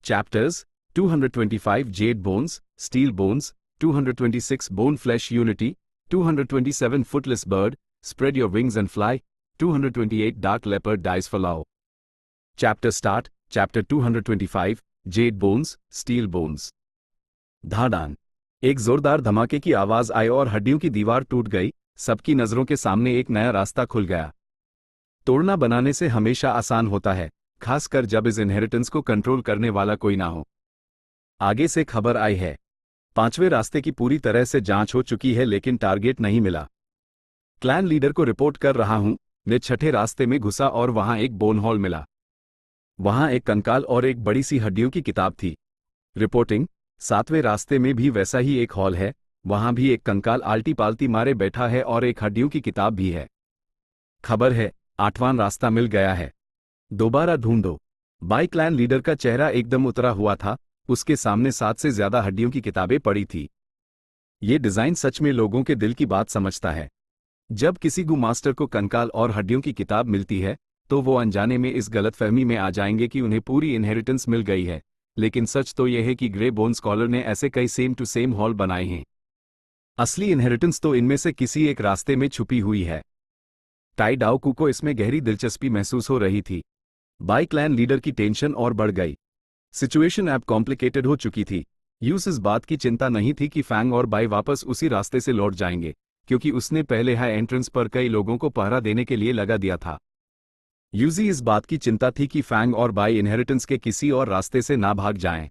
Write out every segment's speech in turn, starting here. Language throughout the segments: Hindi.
Chapters 225 Jade Bones, Steel Bones, 226 Bone Flesh Unity, 227 Footless Bird, Spread Your Wings and Fly, 228 Dark Leopard Dies for Love. Chapter Start, Chapter 225 Jade Bones, Steel Bones. धाड़ान। एक जोरदार धमाके की आवाज आई और हड्डियों की दीवार टूट गई। सबकी नजरों के सामने एक नया रास्ता खुल गया। तोड़ना बनाने से हमेशा आसान होता है, खासकर जब इस इनहेरिटेंस को कंट्रोल करने वाला कोई ना हो। आगे से खबर आई है, 5वें रास्ते की पूरी तरह से जांच हो चुकी है लेकिन टारगेट नहीं मिला। क्लैन लीडर को रिपोर्ट कर रहा हूं। मैं 6ठे रास्ते में घुसा और वहां एक बोन हॉल मिला। वहां एक कंकाल और एक बड़ी सी हड्डियों की किताब थी। रिपोर्टिंग, 7वें रास्ते में भी वैसा ही एक हॉल है। वहां भी एक कंकाल आल्टी पाल्टी मारे बैठा है और एक हड्डियों की किताब भी है। खबर है, 8वां रास्ता मिल गया है। दोबारा ढूंढो। बाई क्लैन लीडर का चेहरा एकदम उतरा हुआ था। उसके सामने 7 से ज्यादा हड्डियों की किताबें पड़ी थी। ये डिजाइन सच में लोगों के दिल की बात समझता है। जब किसी गू मास्टर को कंकाल और हड्डियों की किताब मिलती है तो वो अनजाने में इस गलतफहमी में आ जाएंगे कि उन्हें पूरी इनहेरिटेंस मिल गई है, लेकिन सच तो यह है कि ग्रे बोन स्कॉलर ने ऐसे कई सेम टू सेम हॉल बनाए हैं। असली इनहेरिटेंस तो इनमें से किसी एक रास्ते में छुपी हुई है। टाई डाओकू को इसमें गहरी दिलचस्पी महसूस हो रही थी। बाई क्लैन लीडर की टेंशन और बढ़ गई। सिचुएशन अब कॉम्प्लिकेटेड हो चुकी थी। यूस इस बात की चिंता नहीं थी कि फैंग और बाई वापस उसी रास्ते से लौट जाएंगे, क्योंकि उसने पहले हाई एंट्रेंस पर कई लोगों को पहरा देने के लिए लगा दिया था। यूजी इस बात की चिंता थी कि फैंग और बाई इनहेरिटेंस के किसी और रास्ते से ना भाग जाएं।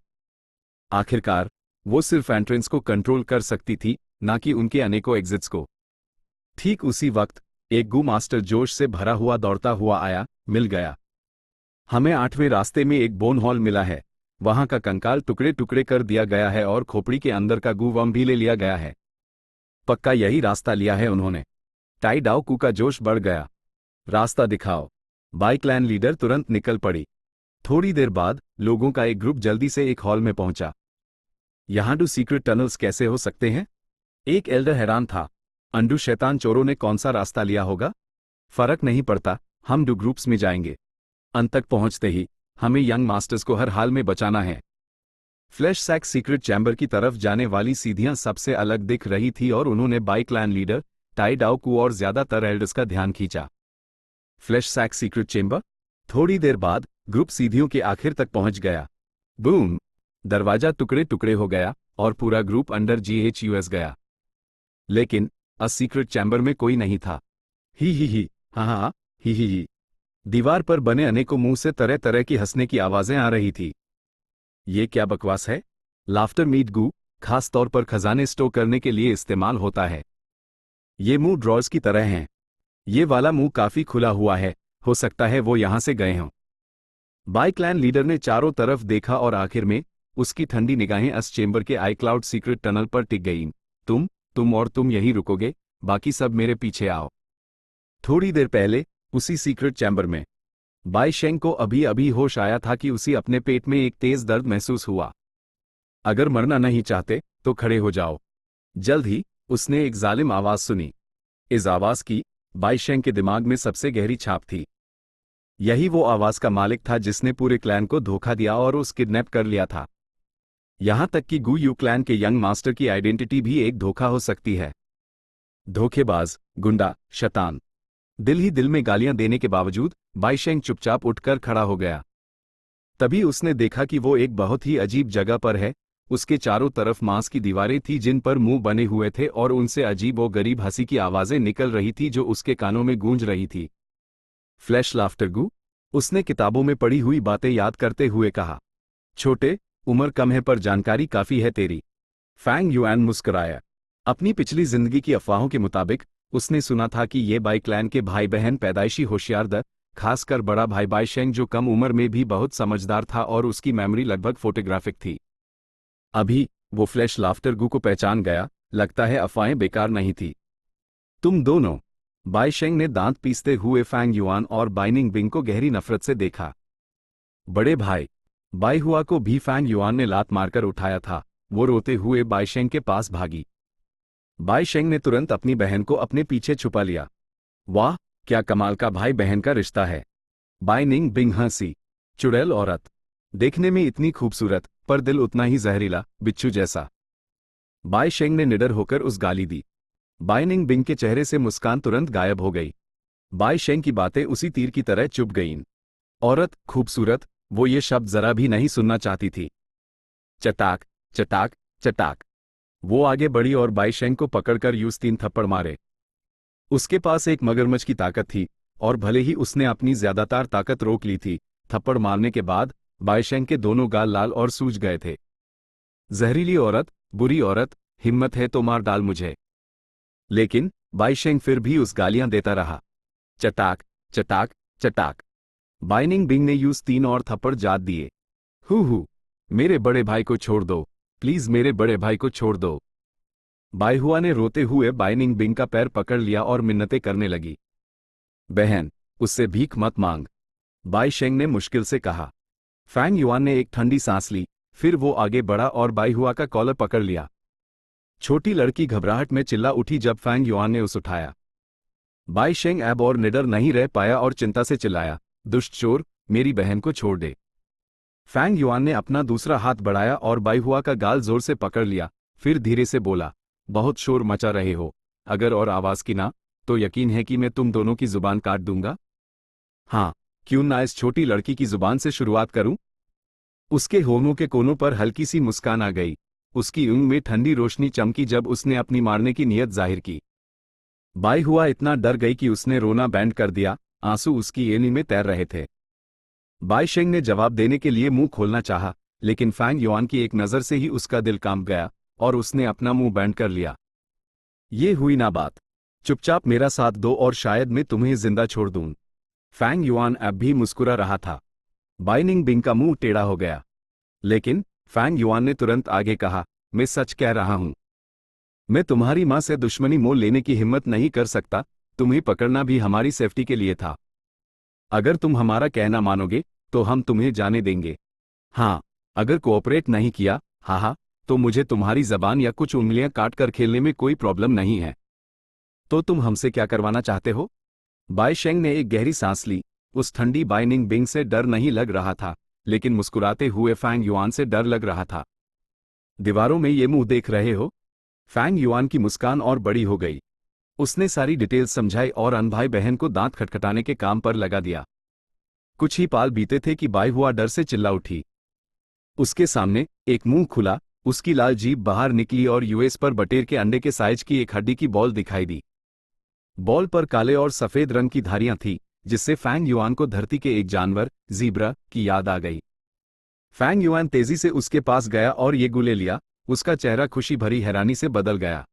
आखिरकार वो सिर्फ एंट्रेंस को कंट्रोल कर सकती थी, ना कि उनके अनेकों एग्जिट्स को। ठीक उसी वक्त एक गू मास्टर जोश से भरा हुआ दौड़ता हुआ आया। मिल गया। हमें 8वें रास्ते में एक बोन हॉल मिला है। वहां का कंकाल टुकड़े टुकड़े कर दिया गया है और खोपड़ी के अंदर का गू वर्म भी ले लिया गया है। पक्का यही रास्ता लिया है उन्होंने। टाई डाओकू का जोश बढ़ गया। रास्ता दिखाओ। बाई क्लैन लीडर तुरंत निकल पड़ी। थोड़ी देर बाद लोगों का एक ग्रुप जल्दी से एक हॉल में पहुंचा। यहां 2 सीक्रेट टनल्स कैसे हो सकते हैं? एक एल्डर हैरान था। अंडू शैतान चोरों ने कौन सा रास्ता लिया होगा? फर्क नहीं पड़ता, हम 2 ग्रुप्स में जाएंगे। अंत तक पहुंचते ही हमें यंग मास्टर्स को हर हाल में बचाना है। फ्लैश सैक सीक्रेट चैम्बर की तरफ जाने वाली सीढ़ियां सबसे अलग दिख रही थी और उन्होंने Bai clan leader, Tie Daoku और ज्यादातर एल्डर्स का ध्यान खींचा। Flashback secret chamber. थोड़ी देर बाद ग्रुप सीढ़ियों के आखिर तक पहुंच गया। बूम! दरवाजा टुकड़े टुकड़े हो गया और पूरा ग्रुप अंडर GHUS गया। लेकिन सीक्रेट चैम्बर में कोई नहीं था। ही, हाँ, ही। दीवार पर बने अनेकों मुंह से तरह तरह की हंसने की आवाजें आ रही थी। ये क्या बकवास है? लाफ्टर मीट गू खास तौर पर खजाने स्टोर करने के लिए इस्तेमाल होता है। ये मुंह ड्रॉर्स की तरह हैं। ये वाला मुंह काफी खुला हुआ है, हो सकता है वो यहां से गए हों। बाई क्लैन लीडर ने चारों तरफ देखा और आखिर में उसकी ठंडी निगाहें अस चेंबर के आईक्लाउड सीक्रेट टनल पर टिक गईं। तुम और तुम यहीं रुकोगे, बाकी सब मेरे पीछे आओ। थोड़ी देर पहले उसी सीक्रेट चैम्बर में बाई शेंग को अभी अभी होश आया था कि उसी अपने पेट में एक तेज दर्द महसूस हुआ। अगर मरना नहीं चाहते तो खड़े हो जाओ। जल्द ही उसने एक जालिम आवाज सुनी। इस आवाज की बाई शेंग के दिमाग में सबसे गहरी छाप थी। यही वो आवाज का मालिक था जिसने पूरे क्लैन को धोखा दिया और उस किडनैप कर लिया था। यहां तक कि गू यू क्लैन के यंग मास्टर की आइडेंटिटी भी एक धोखा हो सकती है। धोखेबाज, गुंडा, शैतान। दिल ही दिल में गालियां देने के बावजूद बाई शेंग चुपचाप उठकर खड़ा हो गया। तभी उसने देखा कि वो एक बहुत ही अजीब जगह पर है। उसके चारों तरफ मांस की दीवारें थी जिन पर मुंह बने हुए थे और उनसे अजीब और गरीब हंसी की आवाजें निकल रही थी जो उसके कानों में गूंज रही थी। फ्लैश लाफ्टर गू, उसने किताबों में पढ़ी हुई बातें याद करते हुए कहा। छोटे, उम्र कम है पर जानकारी काफी है तेरी। फैंग युआन मुस्कुराया। अपनी पिछली जिंदगी की अफवाहों के मुताबिक उसने सुना था कि ये बाई क्लैन के भाई बहन पैदाइशी होशियार, खासकर बड़ा भाई बाई शेंग जो कम उम्र में भी बहुत समझदार था और उसकी मेमोरी लगभग फोटोग्राफिक थी। अभी वो फ्लैश लाफ्टर गू को पहचान गया। लगता है अफवाहें बेकार नहीं थी। तुम दोनों। बाई शेंग ने दांत पीसते हुए फैंग युआन और बाइनिंग बिंग को गहरी नफरत से देखा। बड़े भाई। बाई हुआ को भी फैंग युआन ने लात मारकर उठाया था। वो रोते हुए बाई शेंग के पास भागी। बाई शेंग ने तुरंत अपनी बहन को अपने पीछे छुपा लिया। वाह, क्या कमाल का भाई बहन का रिश्ता है। बाइनिंग बिंग हंसी। चुड़ैल औरत। देखने में इतनी खूबसूरत पर दिल उतना ही जहरीला, बिच्छू जैसा। बाई शेंग ने निडर होकर उस गाली दी। बाई निंग बिंग के चेहरे से मुस्कान तुरंत गायब हो गई। बाई शेंग की बातें उसी तीर की तरह चुभ गईं। औरत, खूबसूरत, वो ये शब्द जरा भी नहीं सुनना चाहती थी। चटाक, चटाक, चटाक। वो आगे बढ़ी और बाई शेंग को पकड़कर यूं 3 थप्पड़ मारे। उसके पास एक मगरमच्छ की ताकत थी, और भले ही उसने अपनी ज्यादातर ताकत रोक ली थी, थप्पड़ मारने के बाद बाई शेंग के दोनों गाल लाल और सूज गए थे। जहरीली औरत, बुरी औरत, हिम्मत है तो मार डाल मुझे। लेकिन बाई शेंग फिर भी उस गालियां देता रहा। चटाक, चटाक, चटाक। बाइनिंग बिंग ने यूं 3 और थप्पड़ जात दिए। हु, मेरे बड़े भाई को छोड़ दो, प्लीज मेरे बड़े भाई को छोड़ दो। बाईहुआ ने रोते हुए बाइनिंग बिंग का पैर पकड़ लिया और मिन्नतें करने लगी। बहन, उससे भीख मत मांग, बाई शेंग ने मुश्किल से कहा। फैंग युआन ने एक ठंडी सांस ली, फिर वो आगे बढ़ा और बाईहुआ का कॉलर पकड़ लिया। छोटी लड़की घबराहट में चिल्ला उठी जब फैंग युआन ने उसे उठाया। बाई शेंग अब और निडर नहीं रह पाया और चिंता से चिल्लाया, दुष्ट चोर, मेरी बहन को छोड़ दे। फैंग युआन ने अपना दूसरा हाथ बढ़ाया और बाईहुआ का गाल जोर से पकड़ लिया, फिर धीरे से बोला, बहुत शोर मचा रहे हो, अगर और आवाज की ना, तो यकीन है कि मैं तुम दोनों की जुबान काट दूंगा। हाँ, क्यों ना इस छोटी लड़की की जुबान से शुरुआत करूं? उसके होठों के कोनों पर हल्की सी मुस्कान आ गई। उसकी ऊँग में ठंडी रोशनी चमकी जब उसने अपनी मारने की नीयत जाहिर की। बाईहुआ इतना डर गई कि उसने रोना बैंड कर दिया, आंसू उसकी एनी में तैर रहे थे। बाई शेंग ने जवाब देने के लिए मुंह खोलना चाहा, लेकिन फैंग युआन की एक नजर से ही उसका दिल कांप गया और उसने अपना मुंह बैंड कर लिया। ये हुई ना बात, चुपचाप मेरा साथ दो और शायद मैं तुम्हें जिंदा छोड़ दूं। फैंग युआन अब भी मुस्कुरा रहा था। बाइनिंग बिंग का मुंह टेढ़ा हो गया। लेकिन फैंग युआन ने तुरंत आगे कहा, मैं सच कह रहा हूं। मैं तुम्हारी मां से दुश्मनी मोल लेने की हिम्मत नहीं कर सकता, तुम्हें पकड़ना भी हमारी सेफ्टी के लिए था। अगर तुम हमारा कहना मानोगे, तो हम तुम्हें जाने देंगे। हाँ, अगर कोऑपरेट नहीं किया, हाँ, तो मुझे तुम्हारी जबान या कुछ उंगलियां काट कर खेलने में कोई प्रॉब्लम नहीं है। तो तुम हमसे क्या करवाना चाहते हो? बाई शेंग ने एक गहरी सांस ली। उस ठंडी बाइनिंग बिंग से डर नहीं लग रहा था, लेकिन मुस्कुराते हुए फैंग युआन से डर लग रहा था। दीवारों में ये मुंह देख रहे हो? फैंग युआन की मुस्कान और बड़ी हो गई। उसने सारी डिटेल्स समझाई और अनभाई बहन को दांत खटखटाने के काम पर लगा दिया। कुछ ही पाल बीते थे कि बाईहुआ डर से चिल्ला उठी। उसके सामने एक मुंह खुला, उसकी लाल जीभ बाहर निकली और यूएस पर बटेर के अंडे के साइज की एक हड्डी की बॉल दिखाई दी। बॉल पर काले और सफेद रंग की धारियां थीं, जिससे फैंग युआन को धरती के एक जानवर, ज़ीब्रा, की याद आ गई। फैंग युआन तेजी से उसके पास गया और ये गू ले लिया। उसका चेहरा खुशी भरी हैरानी से बदल गया।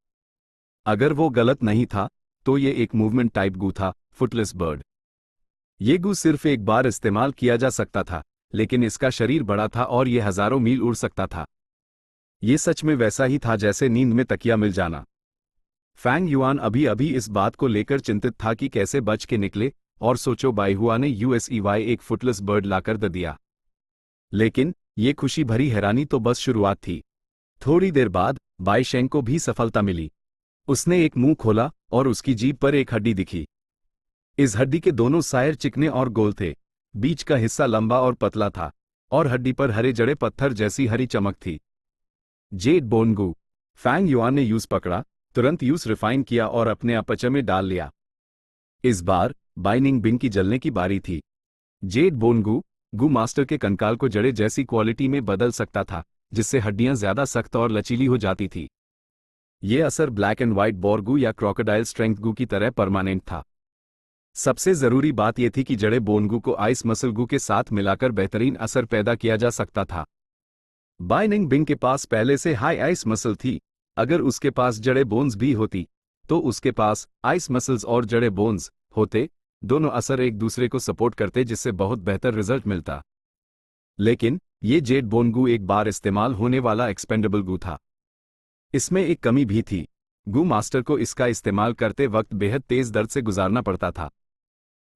अगर वो गलत नहीं था, तो ये एक मूवमेंट टाइप गू था, फुटलेस बर्ड। ये गू सिर्फ एक बार इस्तेमाल किया जा सकता था, लेकिन इसका शरीर बड़ा था और ये हजारों मील उड़ सकता था। ये सच में वैसा ही था जैसे नींद में तकिया मिल जाना। फैंग युआन अभी अभी इस बात को लेकर चिंतित था कि कैसे बच के निकले, और सोचो बाईहुआ ने यूएसईवाई एक फुटलेस बर्ड लाकर दे दिया। लेकिन ये खुशी भरी हैरानी तो बस शुरुआत थी। थोड़ी देर बाद बाई शेंग को भी सफलता मिली। उसने एक मुंह खोला और उसकी जीभ पर एक हड्डी दिखी। इस हड्डी के दोनों सायर चिकने और गोल थे, बीच का हिस्सा लंबा और पतला था, और हड्डी पर हरे जड़े पत्थर जैसी हरी चमक थी। जेड बोन गू। फैंग युआन ने यूज पकड़ा, तुरंत यूज रिफाइन किया और अपने अपचे में डाल लिया। इस बार बाइनिंग बिंग की जलने की बारी थी। जेड बोन गू मास्टर के कंकाल को जड़े जैसी क्वालिटी में बदल सकता था, जिससे हड्डियां ज्यादा सख्त और लचीली हो जाती थी। ये असर ब्लैक एंड व्हाइट बोरगू या क्रोकोडाइल स्ट्रेंथ गू की तरह परमानेंट था। सबसे जरूरी बात यह थी कि जड़े बोनगू को आइस मसल गू के साथ मिलाकर बेहतरीन असर पैदा किया जा सकता था। बाइनिंग बिंग के पास पहले से हाई आइस मसल थी। अगर उसके पास जड़े बोन्स भी होती, तो उसके पास आइस मसल्स और जड़े बोन्स होते, दोनों असर एक दूसरे को सपोर्ट करते, जिससे बहुत बेहतर रिजल्ट मिलता। लेकिन ये जेड बोन गू एक बार इस्तेमाल होने वाला एक्सपेंडेबल गू था। इसमें एक कमी भी थी। गू मास्टर को इसका इस्तेमाल करते वक्त बेहद तेज दर्द से गुजारना पड़ता था।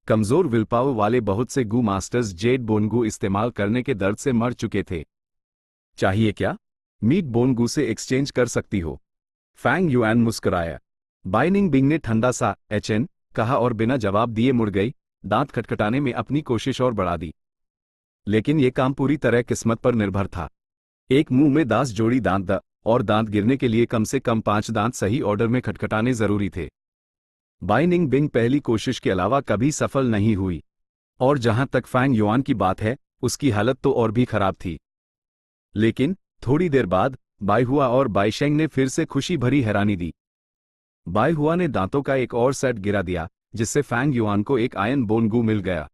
कमजोर विल पावर वाले बहुत से गू मास्टर्स जेड बोन गू इस्तेमाल करने के दर्द से मर चुके थे। चाहिए क्या? मीट बोन गू से एक्सचेंज कर सकती हो। फैंग युआन मुस्कुराया। बाइनिंग बिंग ने ठंडा सा एचएन कहा और बिना जवाब दिए मुड़ गई, दांत खटखटाने में अपनी कोशिश और बढ़ा दी। लेकिन ये काम पूरी तरह किस्मत पर निर्भर था। एक मुंह में 10 जोड़ी दांत और दांत गिरने के लिए कम से कम 5 दांत सही ऑर्डर में खटखटाने जरूरी थे। बाइनिंग बिंग पहली कोशिश के अलावा कभी सफल नहीं हुई, और जहां तक फैंग युआन की बात है, उसकी हालत तो और भी खराब थी। लेकिन थोड़ी देर बाद बाईहुआ और बाईशेंग ने फिर से खुशी भरी हैरानी दी। बाईहुआ ने दांतों का एक और सेट गिरा दिया, जिससे फैंग युआन को एक आयन बोन गू मिल गया,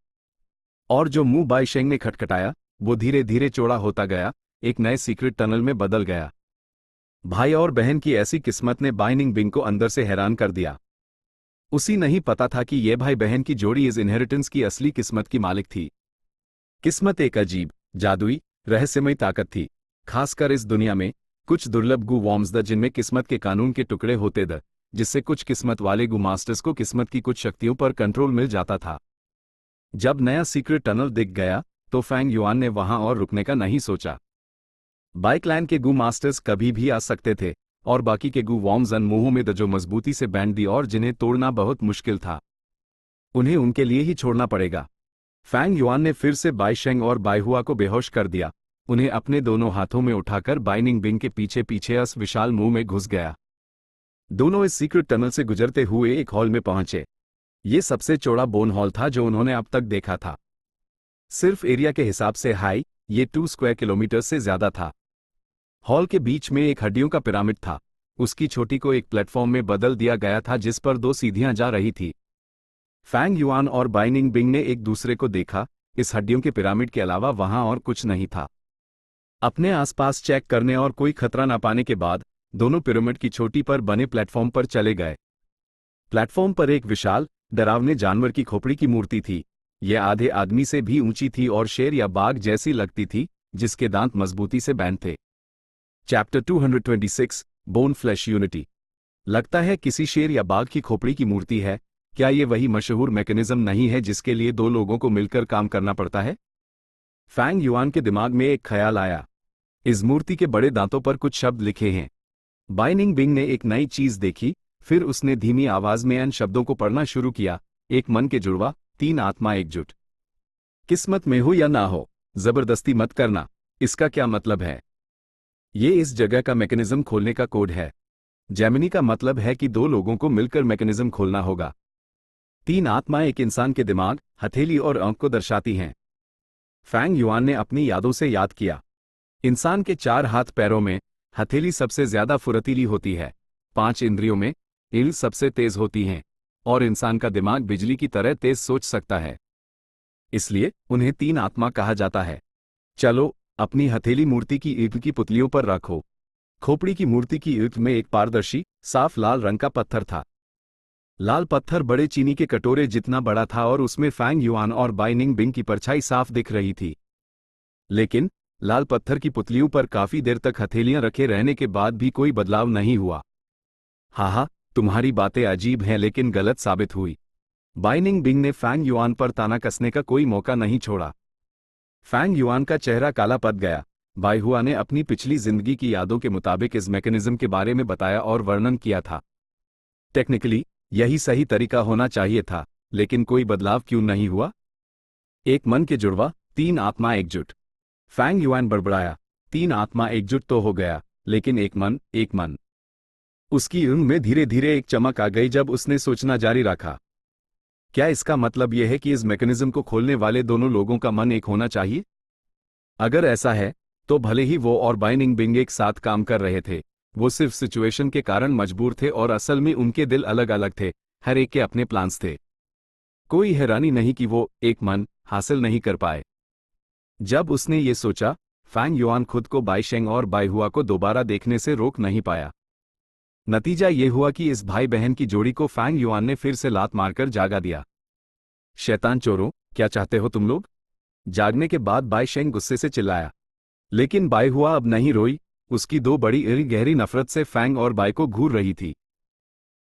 और जो मुंह बाईशेंग ने खटखटाया वो धीरे धीरे चौड़ा होता गया, एक नए सीक्रेट टनल में बदल गया। भाई और बहन की ऐसी किस्मत ने बाइनिंग बिंग को अंदर से हैरान कर दिया। उसी नहीं पता था कि ये भाई बहन की जोड़ी इस इनहेरिटेंस की असली किस्मत की मालिक थी। किस्मत एक अजीब, जादुई, रहस्यमय ताकत थी, खासकर इस दुनिया में कुछ दुर्लभ गू वॉर्म्स जिनमें किस्मत के कानून के टुकड़े होते जिससे कुछ किस्मत वाले गू मास्टर्स को किस्मत की कुछ शक्तियों पर कंट्रोल मिल जाता था। जब नया सीक्रेट टनल दिख गया तो फैंग युआन ने वहां और रुकने का नहीं सोचा। बाइक्लैन के गू मास्टर्स कभी भी आ सकते थे, और बाकी के गू वॉर्म्स मुंहों में जो मजबूती से बैंड दी और जिन्हें तोड़ना बहुत मुश्किल था, उन्हें उनके लिए ही छोड़ना पड़ेगा। फैंग युआन ने फिर से बाईशेंग और बाईहुआ को बेहोश कर दिया, उन्हें अपने दोनों हाथों में उठाकर बाइनिंग बिंग के पीछे पीछे उस विशाल मुंह में घुस गया। दोनों इस सीक्रेट टनल से गुजरते हुए एक हॉल में पहुंचे। ये सबसे चौड़ा बोन हॉल था जो उन्होंने अब तक देखा था। सिर्फ एरिया के हिसाब से ये 2 स्क्वायर किलोमीटर से ज्यादा था। हॉल के बीच में एक हड्डियों का पिरामिड था, उसकी छोटी को एक प्लेटफॉर्म में बदल दिया गया था जिस पर 2 सीढ़ियां जा रही थी। फैंग युआन और बाइनिंग बिंग ने एक दूसरे को देखा, इस हड्डियों के पिरामिड के अलावा वहां और कुछ नहीं था। अपने आसपास चेक करने और कोई खतरा न पाने के बाद दोनों पिरामिड की छोटी पर बने प्लेटफॉर्म पर चले गए। प्लेटफॉर्म पर एक विशाल, डरावने जानवर की खोपड़ी की मूर्ति थी। यह आधे आदमी से भी ऊंची थी और शेर या बाघ जैसी लगती थी, जिसके दांत मजबूती से बैंड थे। Chapter 226 bone flesh unity. लगता है किसी शेर या बाघ की खोपड़ी की मूर्ति है। क्या ये वही मशहूर मैकेनिज्म नहीं है जिसके लिए 2 लोगों को मिलकर काम करना पड़ता है? फैंग युआन के दिमाग में एक ख्याल आया। इस मूर्ति के बड़े दांतों पर कुछ शब्द लिखे हैं। बाइनिंग बिंग ने एक नई चीज देखी, फिर उसने धीमी आवाज में इन शब्दों को पढ़ना शुरू किया। एक मन के जुड़वा, 3 आत्मा एकजुट। किस्मत में हो या ना हो, जबरदस्ती मत करना। इसका क्या मतलब है? ये इस जगह का मैकेनिज्म खोलने का कोड है। जेमिनी का मतलब है कि 2 लोगों को मिलकर मैकेनिज्म खोलना होगा। 3 आत्माएं एक इंसान के दिमाग, हथेली और आंख को दर्शाती हैं। फैंग युआन ने अपनी यादों से याद किया। इंसान के 4 हाथ पैरों में हथेली सबसे ज्यादा फुर्तीली होती है, 5 इंद्रियों में ईल सबसे तेज होती हैं, और इंसान का दिमाग बिजली की तरह तेज सोच सकता है। इसलिए उन्हें 3 आत्मा कहा जाता है। चलो, अपनी हथेली मूर्ति की ईंट की पुतलियों पर रखो। खोपड़ी की मूर्ति की ईंट में एक पारदर्शी, साफ लाल रंग का पत्थर था। लाल पत्थर बड़े चीनी के कटोरे जितना बड़ा था और उसमें फैंग युआन और बाइनिंग बिंग की परछाई साफ दिख रही थी। लेकिन लाल पत्थर की पुतलियों पर काफी देर तक हथेलियां रखे रहने के बाद भी कोई बदलाव नहीं हुआ। हाँ, तुम्हारी बातें अजीब हैं लेकिन गलत साबित हुई। बाइनिंग बिंग ने फैंग युआन पर ताना कसने का कोई मौका नहीं छोड़ा। फैंग युआन का चेहरा काला पड़ गया। बाईहुआ ने अपनी पिछली जिंदगी की यादों के मुताबिक इस मैकेनिज्म के बारे में बताया और वर्णन किया था। टेक्निकली यही सही तरीका होना चाहिए था, लेकिन कोई बदलाव क्यों नहीं हुआ? एक मन के जुड़वा, 3 आत्मा एकजुट। Fang yuan बड़बड़ाया। 3 आत्मा एकजुट तो हो गया, लेकिन एक मन। उसकी आंख में धीरे धीरे एक चमक आ गई जब उसने सोचना जारी रखा। क्या इसका मतलब यह है कि इस मैकेनिज्म को खोलने वाले दोनों लोगों का मन एक होना चाहिए? अगर ऐसा है तो भले ही वो और बाइनिंग बिंग एक साथ काम कर रहे थे, वो सिर्फ सिचुएशन के कारण मजबूर थे और असल में उनके दिल अलग अलग थे, हर एक के अपने प्लान्स थे। कोई हैरानी नहीं कि वो एक मन हासिल नहीं कर पाए। जब उसने ये सोचा, फैंग युआन खुद को बाईशेंग और बाईहुआ को दोबारा देखने से रोक नहीं पाया। नतीजा ये हुआ कि इस भाई बहन की जोड़ी को फैंग युआन ने फिर से लात मारकर जागा दिया। शैतान चोरों, क्या चाहते हो तुम लोग? जागने के बाद बाईशेंग गुस्से से चिल्लाया। लेकिन बाईहुआ अब नहीं रोई, उसकी 2 बड़ी गहरी नफरत से फैंग और बाई को घूर रही थी।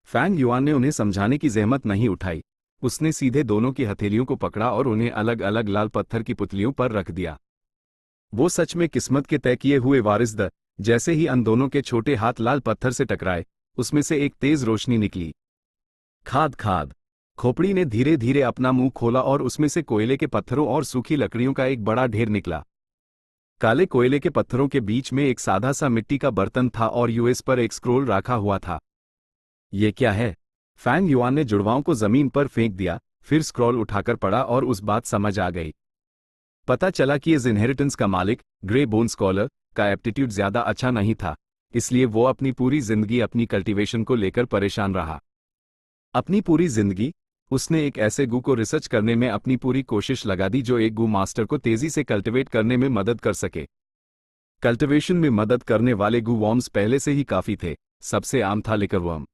फैंग युआन ने उन्हें समझाने की जहमत नहीं उठाई। उसने सीधे दोनों की हथेलियों को पकड़ा और उन्हें अलग अलग लाल पत्थर की पुतलियों पर रख दिया। वो सच में किस्मत के तय किए हुए वारिस थे। जैसे ही अन दोनों के छोटे हाथ लाल पत्थर से टकराए, उसमें से एक तेज रोशनी निकली। खाद खाद। खोपड़ी ने धीरे धीरे अपना मुंह खोला और उसमें से कोयले के पत्थरों और सूखी लकड़ियों का एक बड़ा ढेर निकला। काले कोयले के पत्थरों के बीच में एक सादा सा मिट्टी का बर्तन था और यूएस पर एक स्क्रोल रखा हुआ था। ये क्या है? फैंग युआन ने जुड़वाओं को जमीन पर फेंक दिया, फिर स्क्रॉल उठाकर पढ़ा और उस बात समझ आ गई। पता चला कि इस इनहेरिटेंस का मालिक, ग्रे बोन स्कॉलर, का एप्टीट्यूड ज्यादा अच्छा नहीं था, इसलिए वो अपनी पूरी जिंदगी अपनी कल्टीवेशन को लेकर परेशान रहा। अपनी पूरी जिंदगी उसने एक ऐसे गू को रिसर्च करने में अपनी पूरी कोशिश लगा दी जो एक गू मास्टर को तेजी से कल्टिवेट करने में मदद कर सके। कल्टिवेशन में मदद करने वाले गू वॉर्म्स पहले से ही काफी थे, सबसे आम था लिकरवर्म।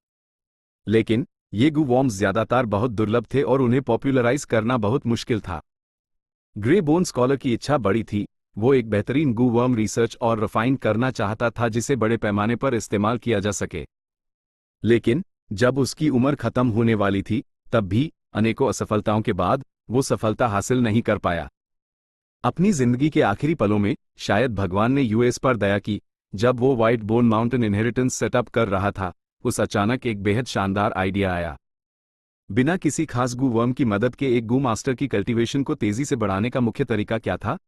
लेकिन ये गू वॉर्म्स ज्यादातर बहुत दुर्लभ थे और उन्हें पॉपुलराइज करना बहुत मुश्किल था। ग्रे बोन स्कॉलर की इच्छा बड़ी थी, वो एक बेहतरीन गू वर्म रिसर्च और रिफाइन करना चाहता था जिसे बड़े पैमाने पर इस्तेमाल किया जा सके। लेकिन जब उसकी उम्र खत्म होने वाली थी, तब भी अनेकों असफलताओं के बाद वो सफलता हासिल नहीं कर पाया। अपनी जिंदगी के आखिरी पलों में शायद भगवान ने यूएस पर दया की। जब वो white bone mountain inheritance setup कर रहा था, उस अचानक एक बेहद शानदार आइडिया आया। बिना किसी खास गू वर्म की मदद के एक गू मास्टर की कल्टीवेशन को तेजी से बढ़ाने का मुख्य तरीका क्या था?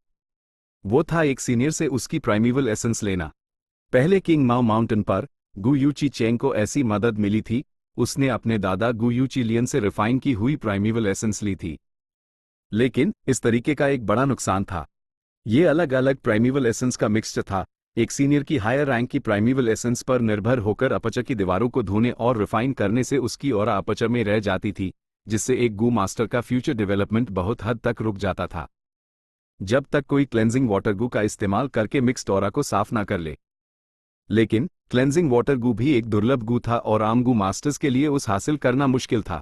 वो था एक सीनियर से उसकी प्राइमेवल एसेंस लेना। पहले किंग माओ माउंटेन पर गू यूची चेंग को ऐसी मदद मिली थी, उसने अपने दादा गू यूची लियन से रिफाइन की हुई प्राइमेवल एसेंस ली थी। लेकिन इस तरीके का एक बड़ा नुकसान था। ये अलग अलग प्राइमेवल एसेंस का मिक्सचर था। एक सीनियर की हायर रैंक की प्राइमेवल एसेंस पर निर्भर होकर अपचर की दीवारों को धोने और रिफाइन करने से उसकी ऑरा अपचर में रह जाती थी, जिससे एक गू मास्टर का फ्यूचर डेवलपमेंट बहुत हद तक रुक जाता था, जब तक कोई क्लेंजिंग वाटर गू का इस्तेमाल करके मिक्स्ड ऑरा को साफ ना कर ले। लेकिन क्लेंजिंग वाटर गू भी एक दुर्लभ गू था और आम गू मास्टर्स के लिए उस हासिल करना मुश्किल था।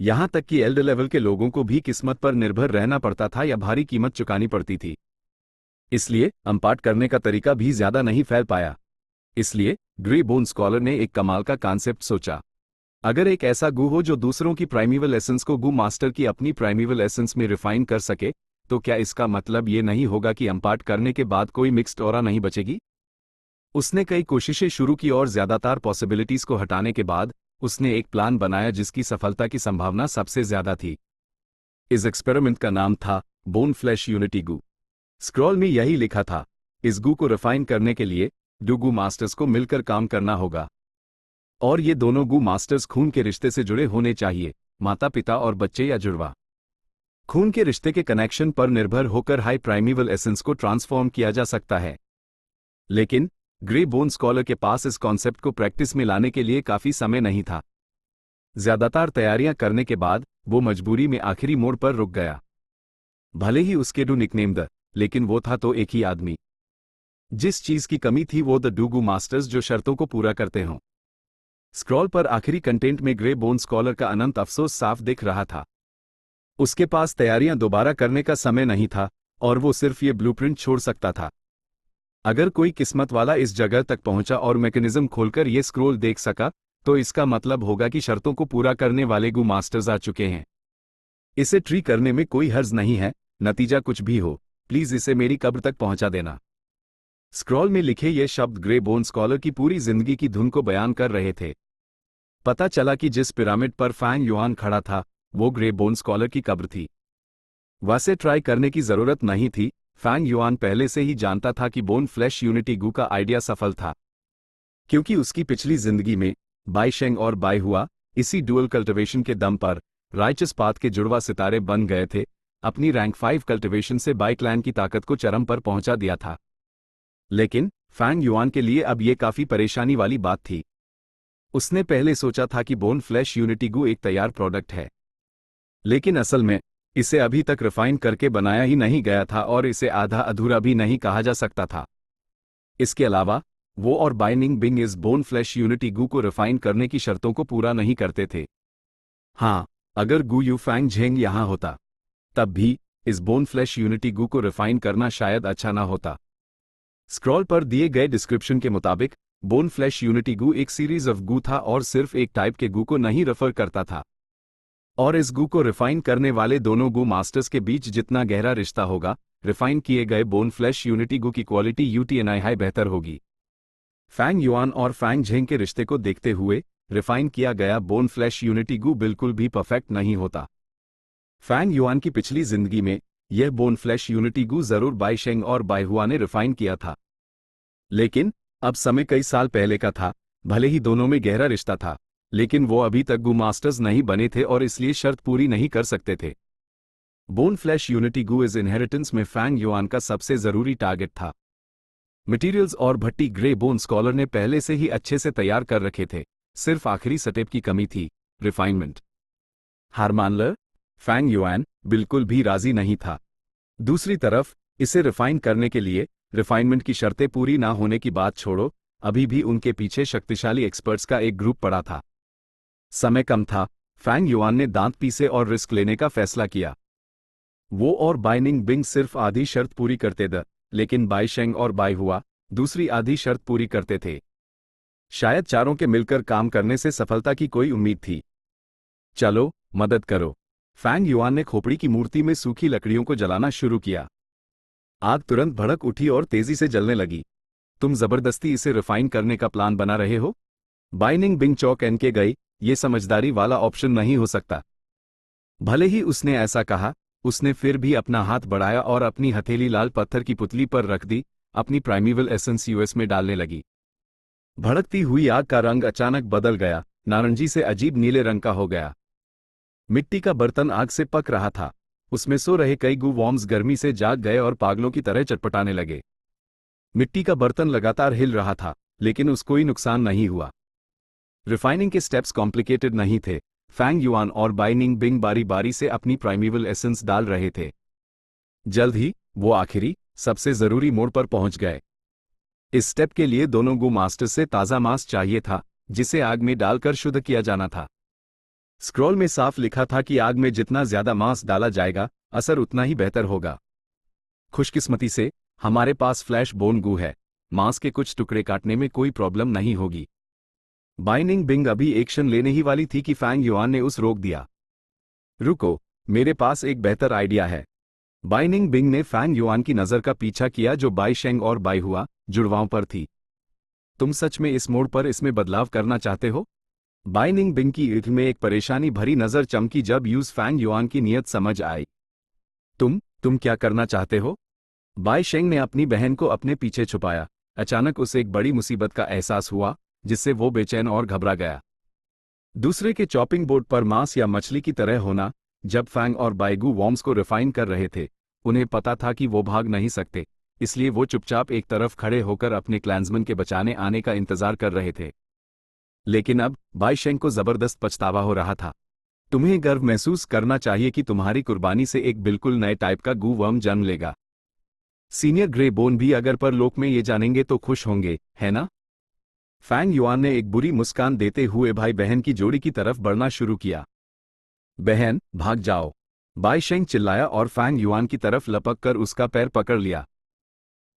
यहां तक कि एल्डर लेवल के लोगों को भी किस्मत पर निर्भर रहना पड़ता था या भारी कीमत चुकानी पड़ती थी। इसलिए अम्पार्ट करने का तरीका भी ज्यादा नहीं फैल पाया। इसलिए ग्रे बोन स्कॉलर ने एक कमाल का कॉन्सेप्ट सोचा। अगर एक ऐसा गू हो जो दूसरों की प्राइमेवल एसेंस को गू मास्टर की अपनी प्राइमेवल एसेंस में रिफाइन कर सके, तो क्या इसका मतलब ये नहीं होगा कि अम्पार्ट करने के बाद कोई मिक्स्ड ऑरा नहीं बचेगी? उसने कई कोशिशें शुरू की और ज्यादातर पॉसिबिलिटीज को हटाने के बाद उसने एक प्लान बनाया जिसकी सफलता की संभावना सबसे ज्यादा थी। इस एक्सपेरिमेंट का नाम था बोन फ्लैश यूनिटी गू। स्क्रॉल में यही लिखा था, इस गू को रिफाइन करने के लिए दो गू मास्टर्स को मिलकर काम करना होगा, और ये दोनों गू मास्टर्स खून के रिश्ते से जुड़े होने चाहिए, माता पिता और बच्चे या जुड़वा। खून के रिश्ते के कनेक्शन पर निर्भर होकर हाई प्राइमेवल एसेंस को ट्रांसफॉर्म किया जा सकता है। लेकिन ग्रे बोन स्कॉलर के पास इस कॉन्सेप्ट को प्रैक्टिस में लाने के लिए काफी समय नहीं था। ज्यादातर तैयारियां करने के बाद वो मजबूरी में आखिरी मोड़ पर रुक गया। भले ही उसके डू निकनेम द, लेकिन वो था तो एक ही आदमी। जिस चीज की कमी थी वो द डूगू मास्टर्स जो शर्तों को पूरा करते हों। स्क्रॉल पर आखिरी कंटेंट में ग्रे बोन स्कॉलर का अनंत अफसोस साफ दिख रहा था। उसके पास तैयारियां दोबारा करने का समय नहीं था और वो सिर्फ ये ब्लूप्रिंट छोड़ सकता था। अगर कोई किस्मत वाला इस जगह तक पहुंचा और मैकेनिज्म खोलकर ये स्क्रॉल देख सका, तो इसका मतलब होगा कि शर्तों को पूरा करने वाले गू मास्टर्स आ चुके हैं। इसे ट्री करने में कोई हर्ज नहीं है, नतीजा कुछ भी हो, प्लीज इसे मेरी कब्र तक पहुंचा देना। स्क्रॉल में लिखे ये शब्द ग्रे बोन स्कॉलर की पूरी जिंदगी की धुन को बयान कर रहे थे। पता चला कि जिस पिरामिड पर फैंग युआन खड़ा था, वो ग्रे बोन स्कॉलर की कब्र थी। वैसे ट्राई करने की जरूरत नहीं थी, फैंग युआन पहले से ही जानता था कि बोन फ्लैश यूनिटी गू का आइडिया सफल था, क्योंकि उसकी पिछली जिंदगी में बाई शेंग और बाई हुआ इसी डुअल कल्टिवेशन के दम पर राइचस पाथ के जुड़वा सितारे बन गए थे। अपनी रैंक 5 कल्टिवेशन से बाई क्लैन की ताकत को चरम पर पहुंचा दिया था। लेकिन फैंग युआन के लिए अब यह काफी परेशानी वाली बात थी। उसने पहले सोचा था कि बोन फ्लैश यूनिटी गू एक तैयार प्रोडक्ट है, लेकिन असल में इसे अभी तक रिफाइन करके बनाया ही नहीं गया था और इसे आधा अधूरा भी नहीं कहा जा सकता था। इसके अलावा वो और बाइनिंग बिंग इस बोन फ्लैश यूनिटी गू को रिफाइन करने की शर्तों को पूरा नहीं करते थे। हाँ, अगर गू यू फैंग झेंग यहां होता, तब भी इस बोन फ्लैश यूनिटी गू को रिफाइन करना शायद अच्छा ना होता। स्क्रॉल पर दिए गए डिस्क्रिप्शन के मुताबिक बोन फ्लैश यूनिटी गू एक सीरीज ऑफ गू था और सिर्फ एक टाइप के गू को नहीं रेफर करता था। और इस गू को रिफाइन करने वाले दोनों गू मास्टर्स के बीच जितना गहरा रिश्ता होगा, रिफाइन किए गए बोन फ्लैश यूनिटी गू की क्वालिटी यूटीएनआई हाई बेहतर होगी। फैंग युआन और फैंग झेंग के रिश्ते को देखते हुए रिफाइन किया गया बोन फ्लैश यूनिटी गू बिल्कुल भी परफेक्ट नहीं होता। फैंग युआन की पिछली जिंदगी में यह बोन फ्लैश यूनिटी गू जरूर बाई शेंग और बाई हुआ ने रिफाइन किया था, लेकिन अब समय कई साल पहले का था। भले ही दोनों में गहरा रिश्ता था, लेकिन वो अभी तक गू मास्टर्स नहीं बने थे और इसलिए शर्त पूरी नहीं कर सकते थे। Bone flesh unity Gu is inheritance में फैंग युआन का सबसे जरूरी टारगेट था। मटेरियल्स और भट्टी ग्रे बोन स्कॉलर ने पहले से ही अच्छे से तैयार कर रखे थे, सिर्फ आखिरी स्टेप की कमी थी, रिफाइनमेंट। हार मान ल फैंग युआन बिल्कुल भी राजी नहीं था। दूसरी तरफ इसे रिफाइन करने के लिए रिफाइनमेंट की शर्तें पूरी ना होने की बात छोड़ो, अभी भी उनके पीछे शक्तिशाली एक्सपर्ट्स का एक ग्रुप पड़ा था। समय कम था, फैंग युआन ने दांत पीसे और रिस्क लेने का फैसला किया। वो और बाइनिंग बिंग सिर्फ आधी शर्त पूरी करते थे, लेकिन बाई शेंग और बाई हुआ दूसरी आधी शर्त पूरी करते थे। शायद चारों के मिलकर काम करने से सफलता की कोई उम्मीद थी। चलो मदद करो। फैंग युआन ने खोपड़ी की मूर्ति में सूखी लकड़ियों को जलाना शुरू किया। आग तुरंत भड़क उठी और तेजी से जलने लगी। तुम जबरदस्ती इसे रिफाइन करने का प्लान बना रहे हो? बाइनिंग बिंग चौक एन के गई, ये समझदारी वाला ऑप्शन नहीं हो सकता। भले ही उसने ऐसा कहा, उसने फिर भी अपना हाथ बढ़ाया और अपनी हथेली लाल पत्थर की पुतली पर रख दी, अपनी प्राइमेवल एसेंस यूएस में डालने लगी। भड़कती हुई आग का रंग अचानक बदल गया, नारंगी से अजीब नीले रंग का हो गया। मिट्टी का बर्तन आग से पक रहा था, उसमें सो रहे कई गू वॉर्म्स गर्मी से जाग गए और पागलों की तरह चटपटाने लगे। मिट्टी का बर्तन लगातार हिल रहा था, लेकिन उसको कोई नुकसान नहीं हुआ। रिफाइनिंग के स्टेप्स कॉम्प्लिकेटेड नहीं थे। फैंग युआन और बाइनिंग बिंग बारी बारी से अपनी प्राइमेवल एसेंस डाल रहे थे। जल्द ही वो आखिरी सबसे जरूरी मोड़ पर पहुंच गए। इस स्टेप के लिए दोनों गू मास्टर से ताज़ा मांस चाहिए था, जिसे आग में डालकर शुद्ध किया जाना था। स्क्रॉल में साफ लिखा था कि आग में जितना ज्यादा मांस डाला जाएगा, असर उतना ही बेहतर होगा। खुशकिस्मती से हमारे पास फ्लैश बोन गू है, मांस के कुछ टुकड़े काटने में कोई प्रॉब्लम नहीं होगी। बाइनिंग बिंग अभी एक्शन लेने ही वाली थी कि फैंग युआन ने उस रोक दिया। रुको, मेरे पास एक बेहतर आइडिया है। बाइनिंग बिंग ने फैंग युआन की नजर का पीछा किया जो बाई शेंग और बाई हुआ जुड़वाओं पर थी। तुम सच में इस मोड़ पर इसमें बदलाव करना चाहते हो? बाइनिंग बिंग की आंख में एक परेशानी भरी नजर चमकी जब यूज फैंग युआन की नीयत समझ आई। तुम क्या करना चाहते हो? बाई शेंग ने अपनी बहन को अपने पीछे छुपाया। अचानक उसे एक बड़ी मुसीबत का एहसास हुआ, जिससे वो बेचैन और घबरा गया। दूसरे के चॉपिंग बोर्ड पर मांस या मछली की तरह होना। जब फैंग और बाइगू वॉर्म्स को रिफाइन कर रहे थे, उन्हें पता था कि वो भाग नहीं सकते, इसलिए वो चुपचाप एक तरफ खड़े होकर अपने क्लैंसमैन के बचाने आने का इंतजार कर रहे थे। लेकिन अब बाई शेंग को जबरदस्त पछतावा हो रहा था। तुम्हें गर्व महसूस करना चाहिए कि तुम्हारी कुर्बानी से एक बिल्कुल नए टाइप का गू वर्म जन्म लेगा। सीनियर ग्रे बोन भी अगर परलोक में ये जानेंगे तो खुश होंगे, है ना? फैंग युआन ने एक बुरी मुस्कान देते हुए भाई बहन की जोड़ी की तरफ बढ़ना शुरू किया। बहन, भाग जाओ! बाई शेंग चिल्लाया और फैंग युआन की तरफ लपक कर उसका पैर पकड़ लिया।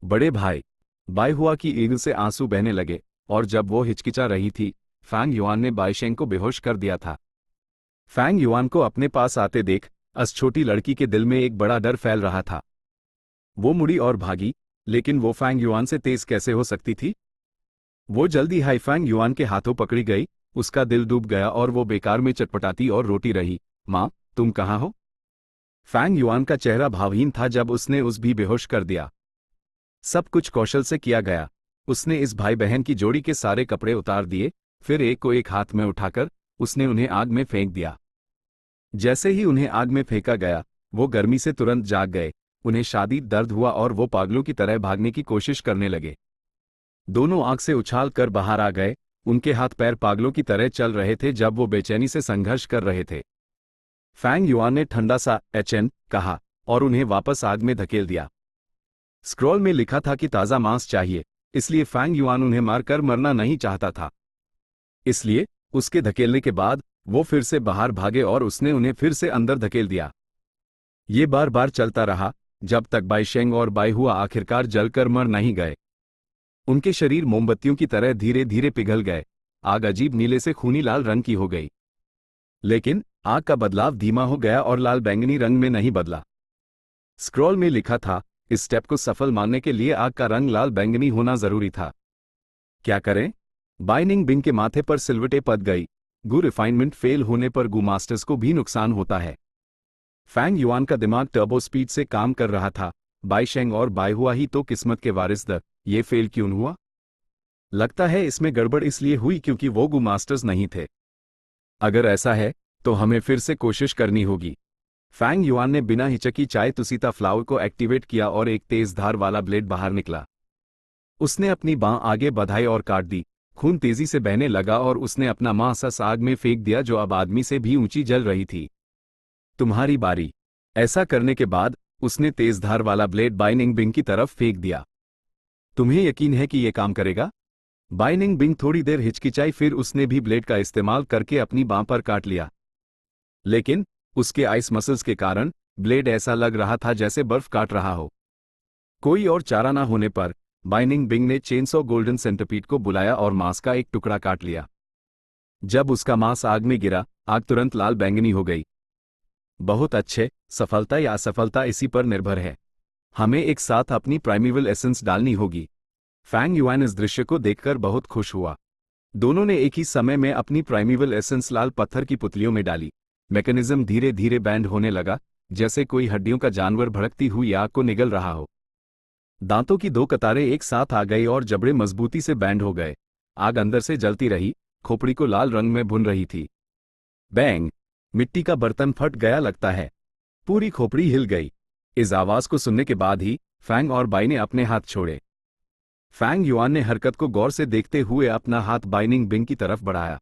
बड़े भाई! बाई हुआ की आंखों से आंसू बहने लगे, और जब वो हिचकिचा रही थी, फैंग युआन ने बाई शेंग को बेहोश कर दिया था। फैंग युआन को अपने पास आते देख उस छोटी लड़की के दिल में एक बड़ा डर फैल रहा था। वो मुड़ी और भागी, लेकिन वो फैंग युआन से तेज कैसे हो सकती थी? वो जल्दी हाई फैंग युआन के हाथों पकड़ी गई, उसका दिल डूब गया और वो बेकार में चटपटाती और रोती रही। माँ, तुम कहाँ हो? फैंग युआन का चेहरा भावहीन था जब उसने उस भी बेहोश कर दिया। सब कुछ कौशल से किया गया। उसने इस भाई बहन की जोड़ी के सारे कपड़े उतार दिए, फिर एक को एक हाथ में उठाकर उसने उन्हें आग में फेंक दिया। जैसे ही उन्हें आग में फेंका गया, वो गर्मी से तुरंत जाग गए, उन्हें शादीद दर्द हुआ और वो पागलों की तरह भागने की कोशिश करने लगे। दोनों आग से उछाल कर बाहर आ गए, उनके हाथ पैर पागलों की तरह चल रहे थे जब वो बेचैनी से संघर्ष कर रहे थे। फैंग युआन ने ठंडा सा एचएन कहा और उन्हें वापस आग में धकेल दिया। स्क्रॉल में लिखा था कि ताज़ा मांस चाहिए, इसलिए फैंग युआन उन्हें मारकर मरना नहीं चाहता था। इसलिए उसके धकेलने के बाद वो फिर से बाहर भागे और उसने उन्हें फिर से अंदर धकेल दिया। ये बार बार चलता रहा, जब तक बाई शेंग और बाई हुआ आखिरकार जलकर मर नहीं गए। उनके शरीर मोमबत्तियों की तरह धीरे धीरे पिघल गए, आग अजीब नीले से खूनी लाल रंग की हो गई। लेकिन आग का बदलाव धीमा हो गया और लाल बैंगनी रंग में नहीं बदला। स्क्रॉल में लिखा था, इस स्टेप को सफल मानने के लिए आग का रंग लाल बैंगनी होना जरूरी था। क्या करें? बाइनिंग बिंग के माथे पर सिलवटें पड़ गई। गु रिफाइनमेंट फेल होने पर गु मास्टर्स को भी नुकसान होता है। फैंग युआन का दिमाग टर्बो स्पीड से काम कर रहा था। बाई शेंग और बाई हुआ ही तो किस्मत के वारिस द ये फेल क्यों हुआ? लगता है इसमें गड़बड़ इसलिए हुई क्योंकि वो गु मास्टर्स नहीं थे। अगर ऐसा है तो हमें फिर से कोशिश करनी होगी। फैंग युआन ने बिना हिचकी चाय तुसीता फ्लावर को एक्टिवेट किया और एक तेज धार वाला ब्लेड बाहर निकला। उसने अपनी बांह आगे बढ़ाई और काट दी। खून तेजी से बहने लगा और उसने अपना मांस आग में फेंक दिया जो अब आदमी से भी ऊंची जल रही थी। तुम्हारी बारी। ऐसा करने के बाद उसने तेज धार वाला ब्लेड बाइनिंग बिंग की तरफ फेंक दिया। तुम्हें यकीन है कि यह काम करेगा? बाइनिंग बिंग थोड़ी देर हिचकिचाई, फिर उसने भी ब्लेड का इस्तेमाल करके अपनी बांह पर काट लिया। लेकिन उसके आइस मसल्स के कारण ब्लेड ऐसा लग रहा था जैसे बर्फ काट रहा हो। कोई और चारा ना होने पर बाइनिंग बिंग ने चेनसॉ गोल्डन सेंटिपीड को बुलाया और मांस का एक टुकड़ा काट लिया। जब उसका मांस आग में गिरा, आग तुरंत लाल बैंगनी हो गई। बहुत अच्छे। सफलता या असफलता इसी पर निर्भर है। हमें एक साथ अपनी प्राइमेवल एसेंस डालनी होगी। फैंग युआन इस दृश्य को देखकर बहुत खुश हुआ। दोनों ने एक ही समय में अपनी प्राइमेवल एसेंस लाल पत्थर की पुतलियों में डाली। मैकेनिज्म धीरे धीरे बैंड होने लगा, जैसे कोई हड्डियों का जानवर भड़कती हुई आग को निगल रहा हो। दांतों की दो कतारें एक साथ आ गई और जबड़े मजबूती से बैंड हो गए। आग अंदर से जलती रही, खोपड़ी को लाल रंग में भुन रही थी। बैंग! मिट्टी का बर्तन फट गया लगता है। पूरी खोपड़ी हिल गई। इस आवाज को सुनने के बाद ही फैंग और बाई ने अपने हाथ छोड़े। फैंग युआन ने हरकत को गौर से देखते हुए अपना हाथ बाइनिंग बिंग की तरफ बढ़ाया।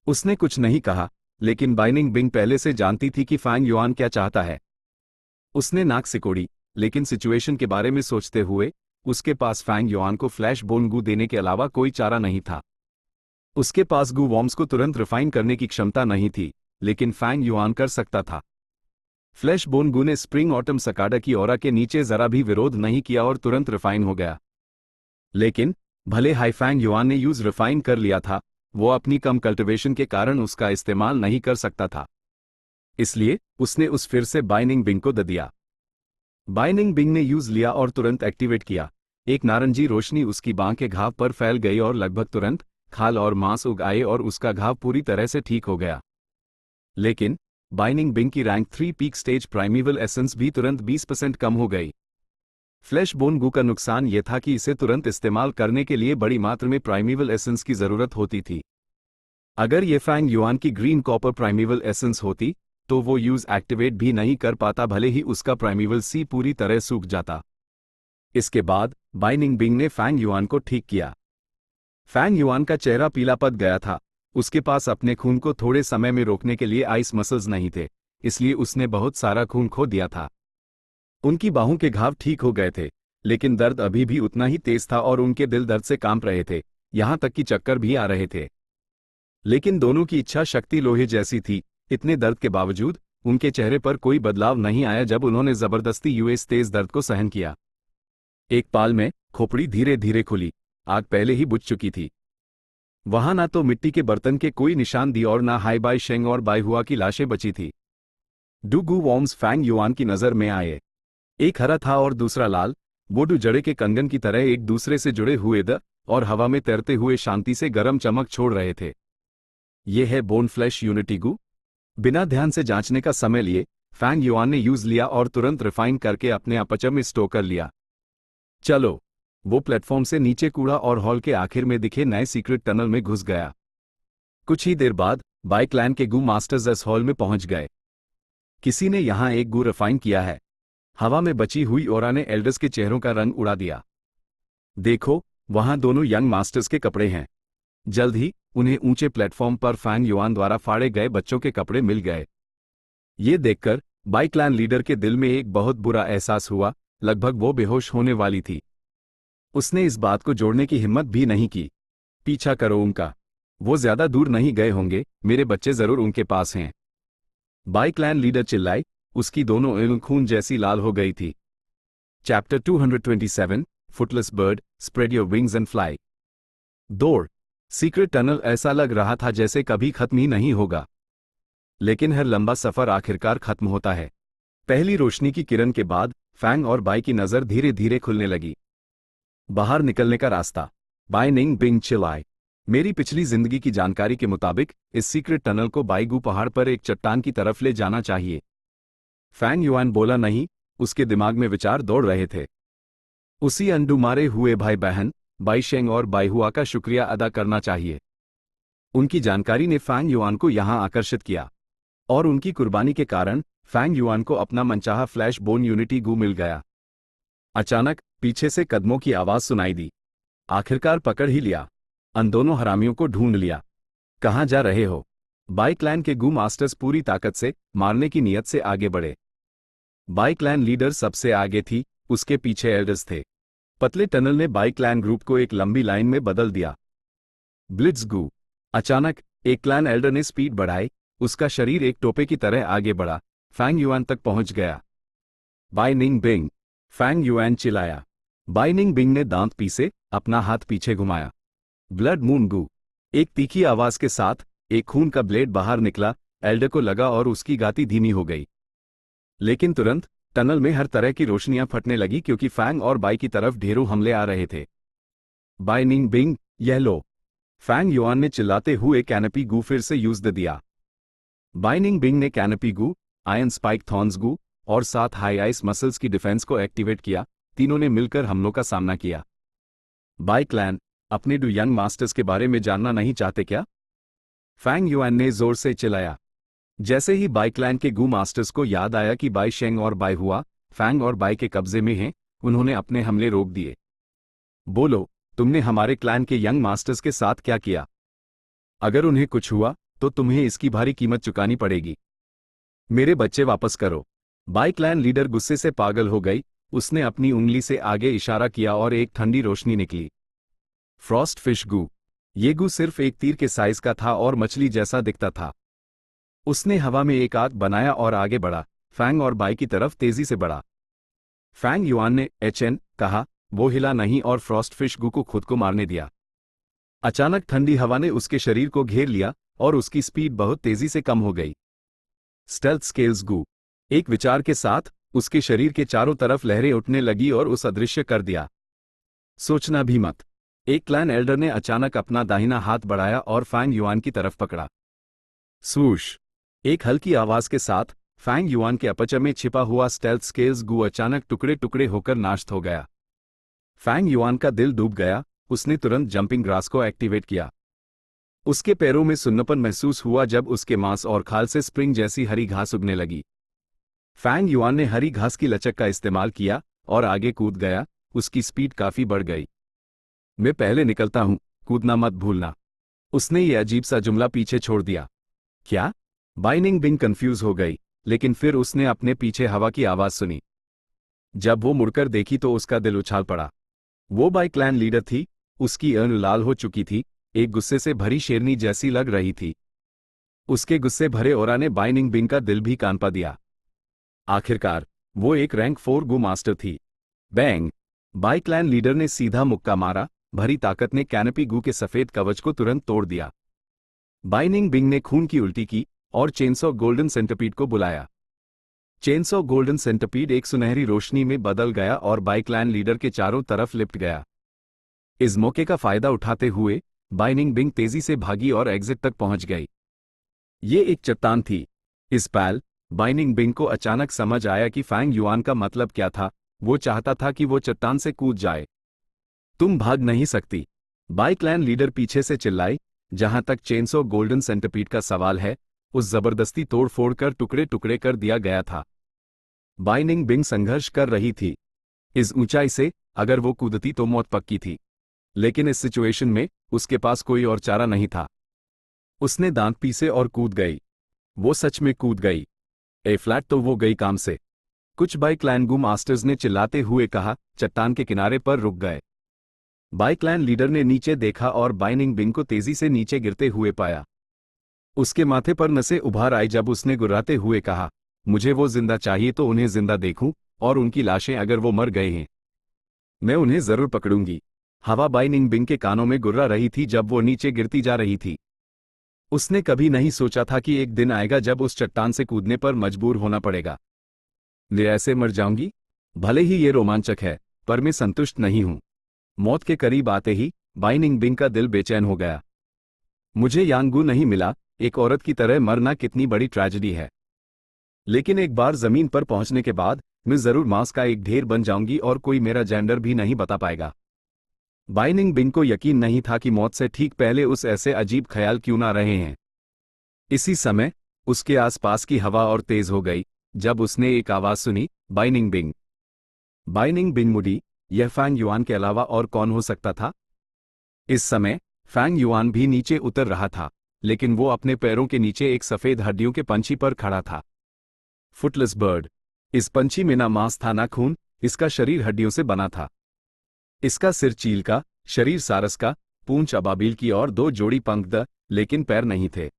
उसने कुछ नहीं कहा, लेकिन बाइनिंग बिंग पहले से जानती थी कि फैंग युआन क्या चाहता है। उसने नाक सिकोड़ी, लेकिन सिचुएशन के बारे में सोचते हुए उसके पास फैंग युआन को फ्लैश बोन गू देने के अलावा कोई चारा नहीं था। उसके पास गू वॉर्म्स को तुरंत रिफाइन करने की क्षमता नहीं थी, लेकिन फैंग युआन कर सकता था। फ्लैश बोन गू ने स्प्रिंग ऑटम सकाडा की ऑरा के नीचे जरा भी विरोध नहीं किया और तुरंत रिफाइन हो गया। लेकिन भले हाई फैंग युआन ने यूज रिफाइन कर लिया था, वो अपनी कम कल्टिवेशन के कारण उसका इस्तेमाल नहीं कर सकता था। इसलिए उसने उस फिर से बाइनिंग बिंग को दे दिया। बाइनिंग बिंग ने यूज लिया और तुरंत एक्टिवेट किया। एक नारंगी रोशनी उसकी बांह के घाव पर फैल गई और लगभग तुरंत खाल और मांस उग आए और उसका घाव पूरी तरह से ठीक हो गया। लेकिन बाइनिंग बिंग की रैंक 3 पीक स्टेज प्राइमेवल एसेंस भी तुरंत 20% कम हो गई। फ्लैश बोन गू का नुकसान यह था कि इसे तुरंत इस्तेमाल करने के लिए बड़ी मात्रा में प्राइमेवल एसेंस की जरूरत होती थी। अगर ये फैंग युआन की ग्रीन कॉपर प्राइमेवल एसेंस होती तो वो यूज एक्टिवेट भी नहीं कर पाता, भले ही उसका प्राइमेवल सी पूरी तरह सूख जाता। इसके बाद बाइनिंग बिंग ने फैंग युआन को ठीक किया। फैंग युआन का चेहरा पीला पड़ गया था। उसके पास अपने खून को थोड़े समय में रोकने के लिए आइस मसल्स नहीं थे, इसलिए उसने बहुत सारा खून खो दिया था। उनकी बाहों के घाव ठीक हो गए थे, लेकिन दर्द अभी भी उतना ही तेज था और उनके दिल दर्द से कांप रहे थे, यहां तक कि चक्कर भी आ रहे थे। लेकिन दोनों की इच्छा शक्ति लोहे जैसी थी। इतने दर्द के बावजूद उनके चेहरे पर कोई बदलाव नहीं आया जब उन्होंने जबरदस्ती यूएस तेज दर्द को सहन किया। एक पाल में खोपड़ी धीरे धीरे खुली। आग पहले ही बुझ चुकी थी। वहां ना तो मिट्टी के बर्तन के कोई निशान दी और ना हाई बाई शेंग और बाई हुआ की लाशें बची थी। डू गू वॉर्म्स फैंग युआन की नजर में आए। एक हरा था और दूसरा लाल। वो डू जड़े के कंगन की तरह एक दूसरे से जुड़े हुए और हवा में तैरते हुए शांति से गर्म चमक छोड़ रहे थे। ये है बोन फ्लैश यूनिटी गू। बिना ध्यान से जांचने का समय लिए फैंग युआन ने यूज लिया और तुरंत रिफाइन करके अपने अपचर में स्टोर कर लिया। चलो। वो प्लेटफॉर्म से नीचे कूड़ा और हॉल के आखिर में दिखे नए सीक्रेट टनल में घुस गया। कुछ ही देर बाद बाई क्लैन के गू मास्टर्स इस हॉल में पहुंच गए। किसी ने यहां एक गू रिफाइन किया है। हवा में बची हुई ओरा ने एल्डर्स के चेहरों का रंग उड़ा दिया। देखो, वहां दोनों यंग मास्टर्स के कपड़े हैं। जल्द ही उन्हें ऊंचे प्लेटफॉर्म पर फैंग युआन द्वारा फाड़े गए बच्चों के कपड़े मिल गए। ये देखकर बाई क्लैन लीडर के दिल में एक बहुत बुरा एहसास हुआ, लगभग वो बेहोश होने वाली थी। उसने इस बात को जोड़ने की हिम्मत भी नहीं की। पीछा करो उनका। वो ज्यादा दूर नहीं गए होंगे, मेरे बच्चे जरूर उनके पास हैं। बाई क्लैन लीडर चिल्लाई। उसकी दोनों आंखें खून जैसी लाल हो गई थी। Chapter 227 footless bird, spread your wings and fly. दौड़। सीक्रेट टनल ऐसा लग रहा था जैसे कभी खत्म ही नहीं होगा। लेकिन हर लंबा सफर आखिरकार खत्म होता है। पहली रोशनी की किरण के बाद फैंग और बाई की नजर धीरे धीरे खुलने लगी। बाहर निकलने का रास्ता। बाइनिंग बिंग चिल्लाई। मेरी पिछली जिंदगी की जानकारी के मुताबिक इस सीक्रेट टनल को बाईगू पहाड़ पर एक चट्टान की तरफ ले जाना चाहिए। फैंग युआन बोला नहीं, उसके दिमाग में विचार दौड़ रहे थे। उसी अंडुमारे हुए भाई बहन बाई शेंग और बाई हुआ का शुक्रिया अदा करना चाहिए। उनकी जानकारी ने फैंग युआन को यहां आकर्षित किया, और उनकी कुर्बानी के कारण फैंग युआन को अपना मनचाहा फ्लैश बोन यूनिटी गू मिल गया। अचानक पीछे से कदमों की आवाज सुनाई दी। आखिरकार पकड़ ही लिया। अन दोनों हरामियों को ढूंढ लिया। कहां जा रहे हो? बाई क्लैन के गू मास्टर्स पूरी ताकत से मारने की नियत से आगे बढ़े। बाई क्लैन लीडर सबसे आगे थी, उसके पीछे एल्डर्स थे। पतले टनल ने बाई क्लैन ग्रुप को एक लंबी लाइन में बदल दिया। ब्लिट्ज गू। अचानक एक क्लैन एल्डर ने स्पीड बढ़ाई, उसका शरीर एक टोपे की तरह आगे बढ़ा, फैंग युआन तक पहुंच गया। Bai Ning Bing. Fang Yuan चिल्लाया। बाई निंग बिंग ने दांत पीसे, अपना हाथ पीछे घुमाया। Blood moon Gu. एक तीखी आवाज के साथ एक खून का ब्लेड बाहर निकला, एल्डर को लगा और उसकी गाती धीमी हो गई। लेकिन तुरंत टनल में हर तरह की रोशनियां फटने लगी क्योंकि फैंग और बाई की तरफ ढेरों हमले आ रहे थे। बाई निंग बिंग, यह लो। फैंग युआन ने चिल्लाते हुए कैनपी गू फिर से यूज दे दिया। बाई निंग बिंग ने कैनपी गू, आयन स्पाइक थॉर्न्स गू और 7 हाई आइस मसल्स की डिफेंस को एक्टिवेट किया। तीनों ने मिलकर हमलों का सामना किया। बाई क्लैन, अपने डू यंग मास्टर्स के बारे में जानना नहीं चाहते क्या? फैंग युआन ने जोर से चिल्लाया। जैसे ही बाई क्लैन के गू मास्टर्स को याद आया कि बाई शेंग और बाई हुआ फैंग और बाई के कब्जे में हैं, उन्होंने अपने हमले रोक दिए। बोलो, तुमने हमारे क्लैन के यंग मास्टर्स के साथ क्या किया? अगर उन्हें कुछ हुआ तो तुम्हें इसकी भारी कीमत चुकानी पड़ेगी। मेरे बच्चे वापस करो। बाई क्लैन लीडर गुस्से से पागल हो गई। उसने अपनी उंगली से आगे इशारा किया और एक ठंडी रोशनी निकली। फ्रॉस्ट फिश गू। ये गू सिर्फ एक तीर के साइज का था और मछली जैसा दिखता था। उसने हवा में एक आग बनाया और आगे बढ़ा, फैंग और बाई की तरफ तेजी से बढ़ा। फैंग युआन ने एचएन कहा, वो हिला नहीं और फ्रॉस्ट फिश गू को खुद को मारने दिया। अचानक ठंडी हवा ने उसके शरीर को घेर लिया और उसकी स्पीड बहुत तेजी से कम हो गई। स्टेल्थ स्केल्स गू। एक विचार के साथ उसके शरीर के चारों तरफ लहरें उठने लगी और उस अदृश्य कर दिया। सोचना भी मत। एक क्लैन एल्डर ने अचानक अपना दाहिना हाथ बढ़ाया और फैंग युआन की तरफ पकड़ा। स्वूश। एक हल्की आवाज के साथ फैंग युआन के अपचर में छिपा हुआ स्टेल्थ स्केल्स गू अचानक टुकड़े टुकड़े होकर नाश्त हो गया। फैंग युआन का दिल डूब गया। उसने तुरंत जंपिंग ग्रास को एक्टिवेट किया। उसके पैरों में सुन्नपन महसूस हुआ जब उसके मांस और खाल से स्प्रिंग जैसी हरी घास उगने लगी। फैंग युआन ने हरी घास की लचक का इस्तेमाल किया और आगे कूद गया। उसकी स्पीड काफी बढ़ गई। मैं पहले निकलता हूं, कूदना मत भूलना। उसने ये अजीब सा जुमला पीछे छोड़ दिया। क्या? बाई निंग बिंग कंफ्यूज हो गई, लेकिन फिर उसने अपने पीछे हवा की आवाज सुनी। जब वो मुड़कर देखी तो उसका दिल उछाल पड़ा। वो बाई क्लैन लीडर थी। उसकी ऊँट लाल हो चुकी थी, एक गुस्से से भरी शेरनी जैसी लग रही थी। उसके गुस्से भरे ओरा ने बाई निंग बिंग का दिल भी कांपा दिया। आखिरकार वो एक रैंक 4 गू मास्टर थी। बैंग। बाई क्लैन लीडर ने सीधा मुक्का मारा। भरी ताकत ने कैनपी गू के सफेद कवच को तुरंत तोड़ दिया। बाई निंग बिंग ने खून की उल्टी की और चेनसॉ गोल्डन सेंटिपीड को बुलाया। चेनसॉ गोल्डन सेंटिपीड एक सुनहरी रोशनी में बदल गया और बाई क्लैन लीडर के चारों तरफ लिपट गया। इस मौके का फायदा उठाते हुए बाई निंग बिंग तेजी से भागी और एग्जिट तक पहुंच गई। ये एक चट्टान थी। इस पल बाई निंग बिंग को अचानक समझ आया कि फैंग युआन का मतलब क्या था। वो चाहता था कि वो चट्टान से कूद जाए। तुम भाग नहीं सकती। बाई क्लैन लीडर पीछे से चिल्लाई। जहां तक चेनसॉ गोल्डन सेंटिपीड का सवाल है, उस जबरदस्ती तोड़-फोड़ कर टुकड़े टुकड़े कर दिया गया था। बाई निंग बिंग संघर्ष कर रही थी। इस ऊंचाई से अगर वो कूदती तो मौत पक्की थी, लेकिन इस सिचुएशन में उसके पास कोई और चारा नहीं था। उसने दांत पीसे और कूद गई। वो सच में कूद गई। ए फ्लैट तो वो गई काम से। कुछ बाई क्लैन गू मास्टर्स ने चिल्लाते हुए कहा, चट्टान के किनारे पर रुक गए। बाई क्लैन लीडर ने नीचे देखा और बाई निंग बिंग को तेजी से नीचे गिरते हुए पाया। उसके माथे पर नसें उभार आई जब उसने गुर्राते हुए कहा, मुझे वो जिंदा चाहिए तो उन्हें जिंदा देखूं, और उनकी लाशें अगर वो मर गए हैं, मैं उन्हें जरूर पकड़ूंगी। हवा बाई निंग बिंग के कानों में गुर्रा रही थी जब वो नीचे गिरती जा रही थी। उसने कभी नहीं सोचा था कि एक दिन आएगा जब उस चट्टान से कूदने पर मजबूर होना पड़ेगा। मैं ऐसे मर जाऊंगी? भले ही ये रोमांचक है, पर मैं संतुष्ट नहीं हूं। मौत के करीब आते ही बाई निंग बिंग का दिल बेचैन हो गया। मुझे यांगू नहीं मिला, एक औरत की तरह मरना कितनी बड़ी ट्रेजेडी है। लेकिन एक बार जमीन पर पहुंचने के बाद मैं जरूर मांस का एक ढेर बन जाऊंगी और कोई मेरा जेंडर भी नहीं बता पाएगा। बाइनिंग बिंग को यकीन नहीं था कि मौत से ठीक पहले उस ऐसे अजीब ख्याल क्यों ना रहे हैं। इसी समय उसके आसपास की हवा और तेज हो गई जब उसने एक आवाज सुनी, बाइनिंग बिंग। बाइनिंग बिंग मुड़ी, यह फैंग युआन के अलावा और कौन हो सकता था। इस समय फैंग युआन भी नीचे उतर रहा था, लेकिन वो अपने पैरों के नीचे एक सफेद हड्डियों के पंछी पर खड़ा था। फुटलेस बर्ड। इस पंछी में ना मांस था ना खून, इसका शरीर हड्डियों से बना था। इसका सिर चील का, शरीर सारस का, पूंछ अबाबील की और 2 जोड़ी पंख लेकिन पैर नहीं थे।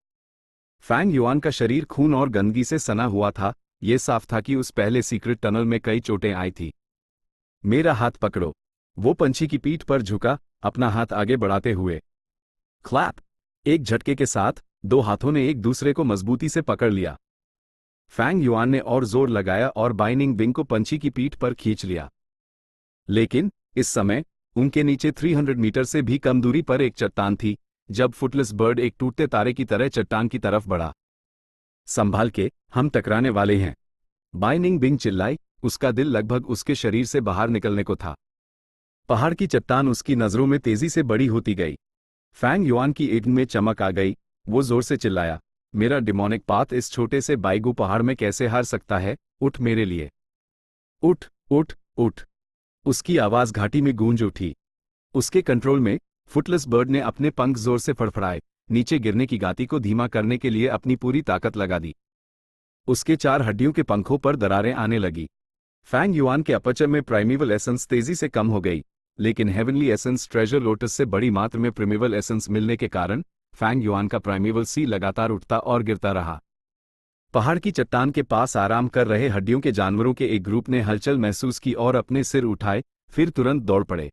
फैंग युआन का शरीर खून और गंदगी से सना हुआ था, ये साफ था कि उस पहले सीक्रेट टनल में कई चोटें आई थी। मेरा हाथ पकड़ो, वो पंछी की पीठ पर झुका, अपना हाथ आगे बढ़ाते हुए। क्लैप। एक झटके के साथ 2 हाथों ने एक दूसरे को मजबूती से पकड़ लिया। फैंग युआन ने और जोर लगाया और बाइनिंग बिंग को पंछी की पीठ पर खींच लिया। लेकिन इस समय उनके नीचे 300 मीटर से भी कम दूरी पर एक चट्टान थी, जब फुटलेस बर्ड एक टूटते तारे की तरह चट्टान की तरफ बढ़ा। संभाल के, हम टकराने वाले हैं, बाइनिंग बिंग चिल्लाई, उसका दिल लगभग उसके शरीर से बाहर निकलने को था। पहाड़ की चट्टान उसकी नजरों में तेजी से बड़ी होती गई। फैंग युआन की ईंट में चमक आ गई, वो जोर से चिल्लाया, मेरा डिमोनिक पाथ इस छोटे से बाइगू पहाड़ में कैसे हार सकता है, उठ मेरे लिए। उठ उठ उठ। उसकी आवाज घाटी में गूंज उठी। उसके कंट्रोल में फुटलेस बर्ड ने अपने पंख जोर से फड़फड़ाए, नीचे गिरने की गति को धीमा करने के लिए अपनी पूरी ताकत लगा दी। उसके 4 हड्डियों के पंखों पर दरारें आने लगी। फैंग युआन के अपचर में प्राइमेवल एसेंस तेजी से कम हो गई, लेकिन हेवनली एसेंस ट्रेजर लोटस से बड़ी मात्रा में प्रिमेवल एसेंस मिलने के कारण फैंग युआन का प्राइमेवल सी लगातार उठता और गिरता रहा। पहाड़ की चट्टान के पास आराम कर रहे हड्डियों के जानवरों के एक ग्रुप ने हलचल महसूस की और अपने सिर उठाए, फिर तुरंत दौड़ पड़े।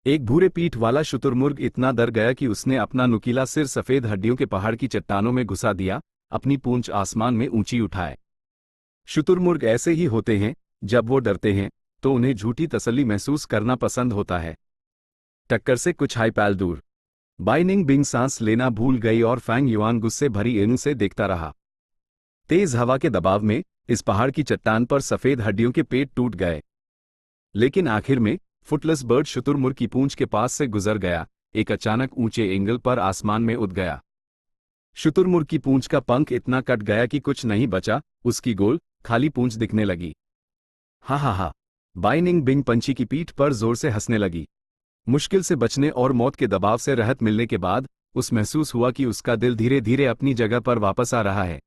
एक भूरे पीठ वाला शुतुरमुर्ग इतना डर गया कि उसने अपना नुकीला सिर सफेद हड्डियों के पहाड़ की चट्टानों में घुसा दिया, अपनी पूंछ आसमान में ऊंची उठाए। शुतुरमुर्ग ऐसे ही होते हैं, जब वो डरते हैं तो उन्हें झूठी तसल्ली महसूस करना पसंद होता है। टक्कर से कुछ हाई पैल दूर बाइनिंग बिंग सांस लेना भूल गई और फैंग युआन गुस्से भरी आंखों से देखता रहा। तेज हवा के दबाव में इस पहाड़ की चट्टान पर सफेद हड्डियों के पेट टूट गए। लेकिन आखिर में फुटलेस बर्ड शुतुरमुर्ग की पूंछ के पास से गुजर गया, एक अचानक ऊंचे एंगल पर आसमान में उड़ गया। शुतुरमुर्ग की पूंछ का पंख इतना कट गया कि कुछ नहीं बचा, उसकी गोल खाली पूंछ दिखने लगी। हा हा हा। बाइनिंग बिंग पंछी की पीठ पर जोर से हंसने लगी। मुश्किल से बचने और मौत के दबाव से राहत मिलने के बाद उस महसूस हुआ कि उसका दिल धीरे धीरे अपनी जगह पर वापस आ रहा है।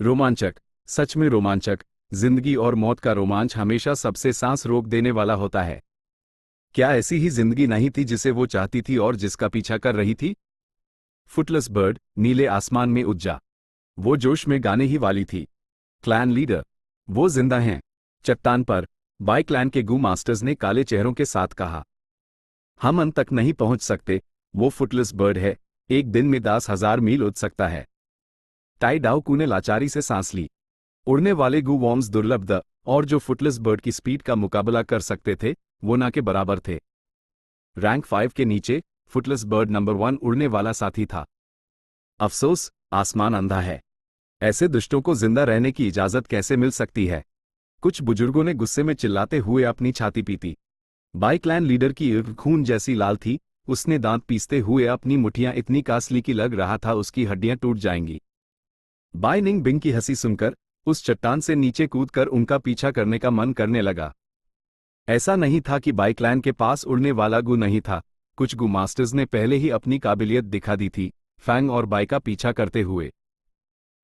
रोमांचक, सच में रोमांचक। जिंदगी और मौत का रोमांच हमेशा सबसे सांस रोक देने वाला होता है। क्या ऐसी ही जिंदगी नहीं थी जिसे वो चाहती थी और जिसका पीछा कर रही थी? फुटलेस बर्ड नीले आसमान में उड़ जा। वो जोश में गाने ही वाली थी। क्लैन लीडर, वो जिंदा हैं। चट्टान पर बाई क्लैन के गू मास्टर्स ने काले चेहरों के साथ कहा। हम अंत तक नहीं पहुंच सकते, वो फुटलेस बर्ड है, एक दिन में 10,000 मील उड़ सकता है। टाई डाउकू ने लाचारी से सांस ली। उड़ने वाले गू वॉर्म्स दुर्लभ और जो फुटलेस बर्ड की स्पीड का मुकाबला कर सकते थे वो ना के बराबर थे। रैंक 5 के नीचे फुटलेस बर्ड नंबर 1 उड़ने वाला साथी था। अफसोस, आसमान अंधा है। ऐसे दुष्टों को जिंदा रहने की इजाजत कैसे मिल सकती है? कुछ बुजुर्गों ने गुस्से में चिल्लाते हुए अपनी छाती पीटी। बाई क्लैन लीडर की ईंट खून जैसी लाल थी, उसने दांत पीसते हुए अपनी मुठ्ठियां इतनी कासली की लग रहा था उसकी हड्डियां टूट जाएंगी। बाइनिंग बिंग की हंसी सुनकर उस चट्टान से नीचे कूदकर उनका पीछा करने का मन करने लगा। ऐसा नहीं था कि बाई क्लैन के पास उड़ने वाला गू नहीं था, कुछ गू मास्टर्स ने पहले ही अपनी काबिलियत दिखा दी थी, फैंग और बाई का पीछा करते हुए।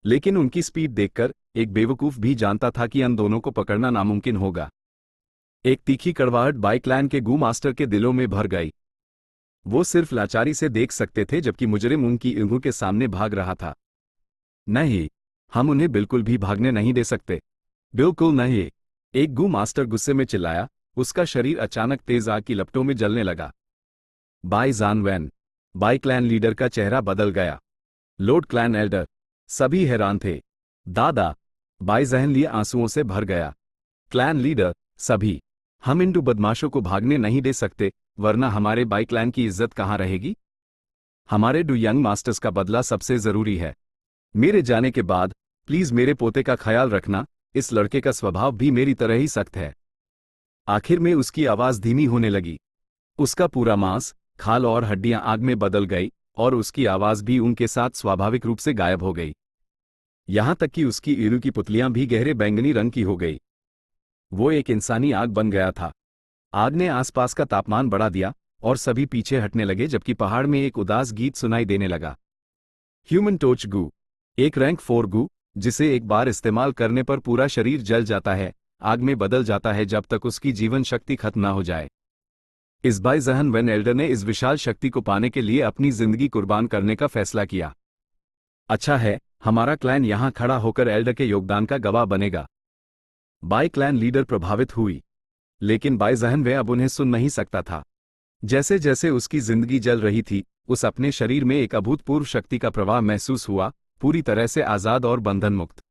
लेकिन उनकी स्पीड देखकर एक बेवकूफ भी जानता था कि उन दोनों को पकड़ना नामुमकिन होगा। एक तीखी कड़वाहट बाई क्लैन के गू मास्टर के दिलों में भर गई। वो सिर्फ लाचारी से देख सकते थे जबकि मुजरिम उनकी आंखों के सामने भाग रहा था। नहीं, हम उन्हें बिल्कुल भी भागने नहीं दे सकते। बिल्कुल नहीं, एक गू मास्टर गुस्से में चिल्लाया, उसका शरीर अचानक तेज आग की लपटों में जलने लगा। बाई जान वैन, बाई क्लैन लीडर का चेहरा बदल गया। लॉर्ड क्लैन एल्डर, सभी हैरान थे। दादा, बाई जहन लिए आंसुओं से भर गया। क्लैन लीडर, सभी, हम इन दो बदमाशों को भागने नहीं दे सकते, वरना हमारे बाई क्लैन की इज्जत कहाँ रहेगी? हमारे डू यंग मास्टर्स का बदला सबसे जरूरी है। मेरे जाने के बाद प्लीज मेरे पोते का ख्याल रखना, इस लड़के का स्वभाव भी मेरी तरह ही सख्त है। आखिर में उसकी आवाज धीमी होने लगी। उसका पूरा मांस, खाल और हड्डियां आग में बदल गई और उसकी आवाज भी उनके साथ स्वाभाविक रूप से गायब हो गई। यहां तक कि उसकी ईरू की पुतलियां भी गहरे बैंगनी रंग की हो गई। वो एक इंसानी आग बन गया था। आग ने आसपास का तापमान बढ़ा दिया और सभी पीछे हटने लगे, जबकि पहाड़ में एक उदास गीत सुनाई देने लगा। ह्यूमन टॉर्च गू, एक रैंक 4 गू, जिसे एक बार इस्तेमाल करने पर पूरा शरीर जल जाता है, आग में बदल जाता है जब तक उसकी जीवन शक्ति खत्म न हो जाए। इस बाई जहन वेन एल्डर ने इस विशाल शक्ति को पाने के लिए अपनी जिंदगी कुर्बान करने का फैसला किया। अच्छा है, हमारा क्लैन यहां खड़ा होकर एल्डर के योगदान का गवाह बनेगा। बाई क्लैन लीडर प्रभावित हुई, लेकिन बाई जहन वे अब उन्हें सुन नहीं सकता था। जैसे जैसे उसकी जिंदगी जल रही थी, उस अपने शरीर में एक अभूतपूर्व शक्ति का प्रवाह महसूस हुआ, पूरी तरह से आजाद और बंधन मुक्त।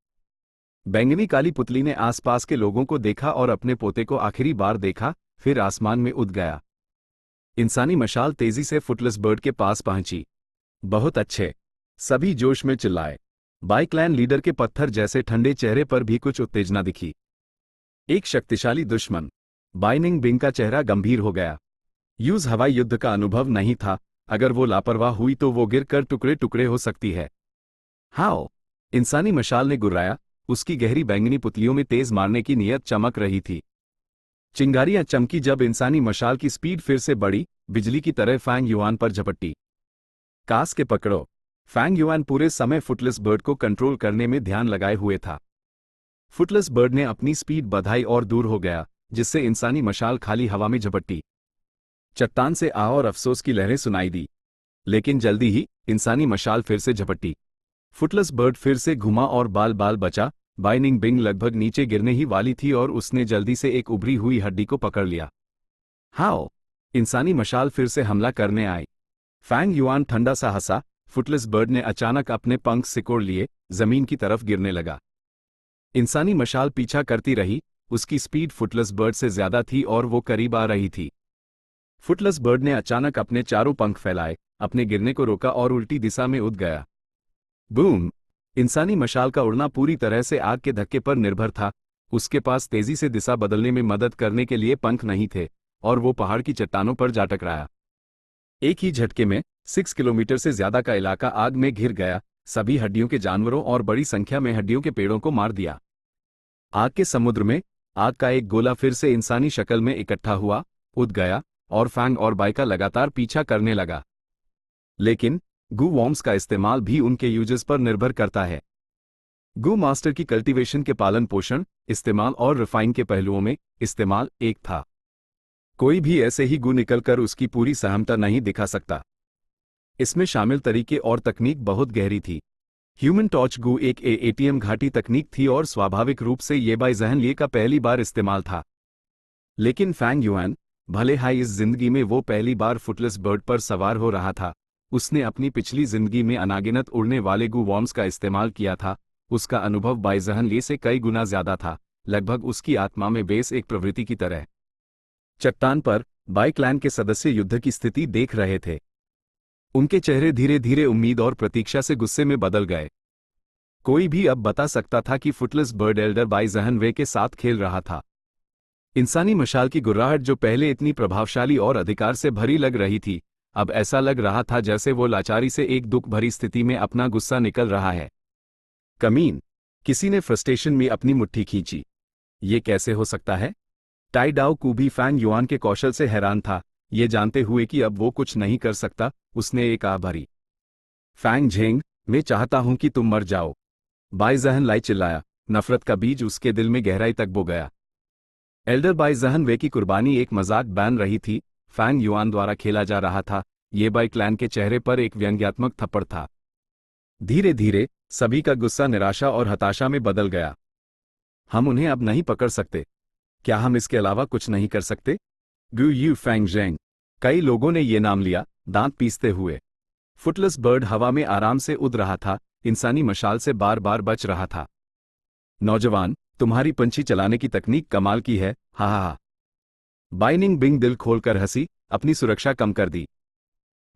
बैंगनी काली पुतली ने आसपास के लोगों को देखा और अपने पोते को आखिरी बार देखा, फिर आसमान में उड़ गया। इंसानी मशाल तेजी से फुटलेस बर्ड के पास पहुंची। बहुत अच्छे, सभी जोश में चिल्लाए। बाई क्लैन लीडर के पत्थर जैसे ठंडे चेहरे पर भी कुछ उत्तेजना दिखी। एक शक्तिशाली दुश्मन। बाइनिंग बिंग का चेहरा गंभीर हो गया। यूज हवाई युद्ध का अनुभव नहीं था, अगर वो लापरवाह हुई तो वो गिरकर टुकड़े टुकड़े हो सकती है। हाओ, इंसानी मशाल ने गुर्राया, उसकी गहरी बैंगनी पुतलियों में तेज मारने की नीयत चमक रही थी। चिंगारियां चमकी जब इंसानी मशाल की स्पीड फिर से बढ़ी, बिजली की तरह फैंग युआन पर झपटी। कास के पकड़ो। फैंग युआन पूरे समय फुटलेस बर्ड को कंट्रोल करने में ध्यान लगाए हुए था। फुटलेस बर्ड ने अपनी स्पीड बढ़ाई और दूर हो गया, जिससे इंसानी मशाल खाली हवा में झपटी। चट्टान से आह और अफसोस की लहरें सुनाई दी, लेकिन जल्दी ही इंसानी मशाल फिर से झपटी। फुटलेस बर्ड फिर से घुमा और बाल बाल बचा। बाइनिंग बिंग लगभग नीचे गिरने ही वाली थी और उसने जल्दी से एक उभरी हुई हड्डी को पकड़ लिया। हाओ, इंसानी मशाल फिर से हमला करने आई। फैंग युआन ठंडा सा हंसा। फुटलेस बर्ड ने अचानक अपने पंख सिकोड़ लिए, जमीन की तरफ गिरने लगा। इंसानी मशाल पीछा करती रही, उसकी स्पीड फुटलेस बर्ड से ज्यादा थी और वो करीब आ रही थी। फुटलेस बर्ड ने अचानक अपने चारों पंख फैलाए, अपने गिरने को रोका और उल्टी दिशा में उड़ गया। बूम! इंसानी मशाल का उड़ना पूरी तरह से आग के धक्के पर निर्भर था। उसके पास तेजी से दिशा बदलने में मदद करने के लिए पंख नहीं थे और वो पहाड़ की चट्टानों पर जा टकराया। एक ही झटके में 6 किलोमीटर से ज्यादा का इलाका आग में घिर गया, सभी हड्डियों के जानवरों और बड़ी संख्या में हड्डियों के पेड़ों को मार दिया। आग के समुद्र में आग का एक गोला फिर से इंसानी शक्ल में इकट्ठा हुआ, उड़ गया और फैंग और बाई का लगातार पीछा करने लगा। लेकिन गू वॉर्म्स का इस्तेमाल भी उनके यूजर्स पर निर्भर करता है। गू मास्टर की कल्टीवेशन के पालन पोषण, इस्तेमाल और रिफाइन के पहलुओं में इस्तेमाल एक था। कोई भी ऐसे ही गू निकलकर उसकी पूरी सहमता नहीं दिखा सकता। इसमें शामिल तरीके और तकनीक बहुत गहरी थी। ह्यूमन टॉर्च गू एक एटीएम घाटी तकनीक थी और स्वाभाविक रूप से ये बाई जहन लिए का पहली बार इस्तेमाल था। लेकिन फैंग युआन, भले हाई इस जिंदगी में वो पहली बार फुटलेस बर्ड पर सवार हो रहा था, उसने अपनी पिछली जिंदगी में अनागिनत उड़ने वाले गू वॉर्म्स का इस्तेमाल किया था। उसका अनुभव बाई जहन लिए से कई गुना ज्यादा था, लगभग उसकी आत्मा में बेस एक प्रवृत्ति की तरह। चट्टान पर बाई क्लैन के सदस्य युद्ध की स्थिति देख रहे थे। उनके चेहरे धीरे धीरे उम्मीद और प्रतीक्षा से गुस्से में बदल गए। कोई भी अब बता सकता था कि फुटलेस बर्ड एल्डर बाई जहन वे के साथ खेल रहा था। इंसानी मशाल की गुर्राहट जो पहले इतनी प्रभावशाली और अधिकार से भरी लग रही थी, अब ऐसा लग रहा था जैसे वो लाचारी से एक दुख भरी स्थिति में अपना गुस्सा निकल रहा है। कमीन! किसी ने फ्रस्ट्रेशन में अपनी मुट्ठी खींची। ये कैसे हो सकता है? टाई डाओ कू भी फैंग युआन के कौशल से हैरान था, ये जानते हुए कि अब वो कुछ नहीं कर सकता। उसने एक आह भरी। फैंग झेंग, मैं चाहता हूं कि तुम मर जाओ। बाई जहन लाई चिल्लाया, नफरत का बीज उसके दिल में गहराई तक बो गया। एल्डर बाई जहन वे की कुर्बानी एक मजाक बन रही थी, फैंग युआन द्वारा खेला जा रहा था। ये बाई क्लैन के चेहरे पर एक व्यंग्यात्मक थप्पड़ था। धीरे धीरे सभी का गुस्सा निराशा और हताशा में बदल गया। हम उन्हें अब नहीं पकड़ सकते। क्या हम इसके अलावा कुछ नहीं कर सकते? गू यू फैंग जेंग, कई लोगों ने ये नाम लिया, दांत पीसते हुए। फुटलेस बर्ड हवा में आराम से उड़ रहा था, इंसानी मशाल से बार बार बच रहा था। नौजवान, तुम्हारी पंछी चलाने की तकनीक कमाल की है, हा हा हा। बाइनिंग बिंग दिल खोलकर हंसी, अपनी सुरक्षा कम कर दी।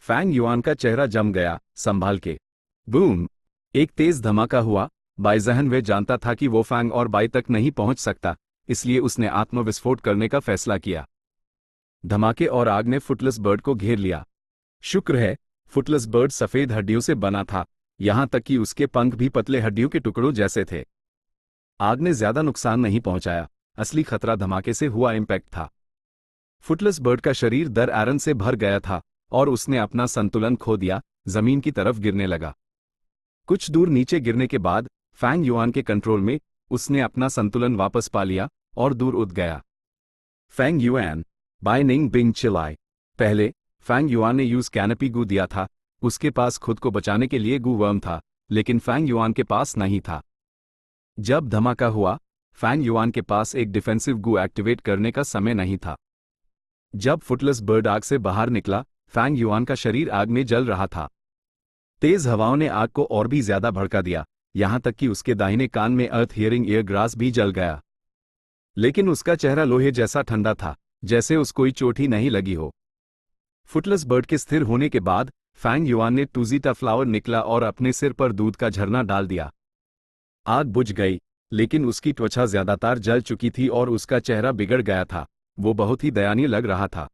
फैंग युआन का चेहरा जम गया, संभाल के। बूम! एक तेज धमाका हुआ। बाईजहन वे जानता था कि वो फैंग और बाई तक नहीं पहुंच सकता, इसलिए उसने आत्मविस्फोट करने का फैसला किया। धमाके और आग ने फुटलेस बर्ड को घेर लिया। शुक्र है, फुटलेस बर्ड सफेद हड्डियों से बना था, यहां तक कि उसके पंख भी पतले हड्डियों के टुकड़ों जैसे थे। आग ने ज्यादा नुकसान नहीं पहुंचाया, असली खतरा धमाके से हुआ इम्पैक्ट था। फुटलेस बर्ड का शरीर दर आयरन से भर गया था और उसने अपना संतुलन खो दिया, जमीन की तरफ गिरने लगा। कुछ दूर नीचे गिरने के बाद फैंग युआन के कंट्रोल में उसने अपना संतुलन वापस पा लिया और दूर उड़ गया। Fang Yuan, Bai Ning Bing चिल्लाए। पहले फैंग युआन ने यूज कैनपी गू दिया था, उसके पास खुद को बचाने के लिए गू वर्म था, लेकिन फैंग युआन के पास नहीं था। जब धमाका हुआ, फैंग युआन के पास एक डिफेंसिव गू एक्टिवेट करने का समय नहीं था। जब फुटलेस बर्ड आग से बाहर निकला, फैंग युआन का शरीर आग में जल रहा था। तेज हवाओं ने आग को और भी ज्यादा भड़का दिया, यहां तक कि उसके दाहिने कान में अर्थ हियरिंग ईयर ग्रास भी जल गया। लेकिन उसका चेहरा लोहे जैसा ठंडा था, जैसे उस कोई चोट ही नहीं लगी हो। फुटलेस बर्ड के स्थिर होने के बाद फैंग युआन ने टूजीटा फ्लावर निकला और अपने सिर पर दूध का झरना डाल दिया। आग बुझ गई, लेकिन उसकी त्वचा ज्यादातर जल चुकी थी और उसका चेहरा बिगड़ गया था। वो बहुत ही दयनीय लग रहा था।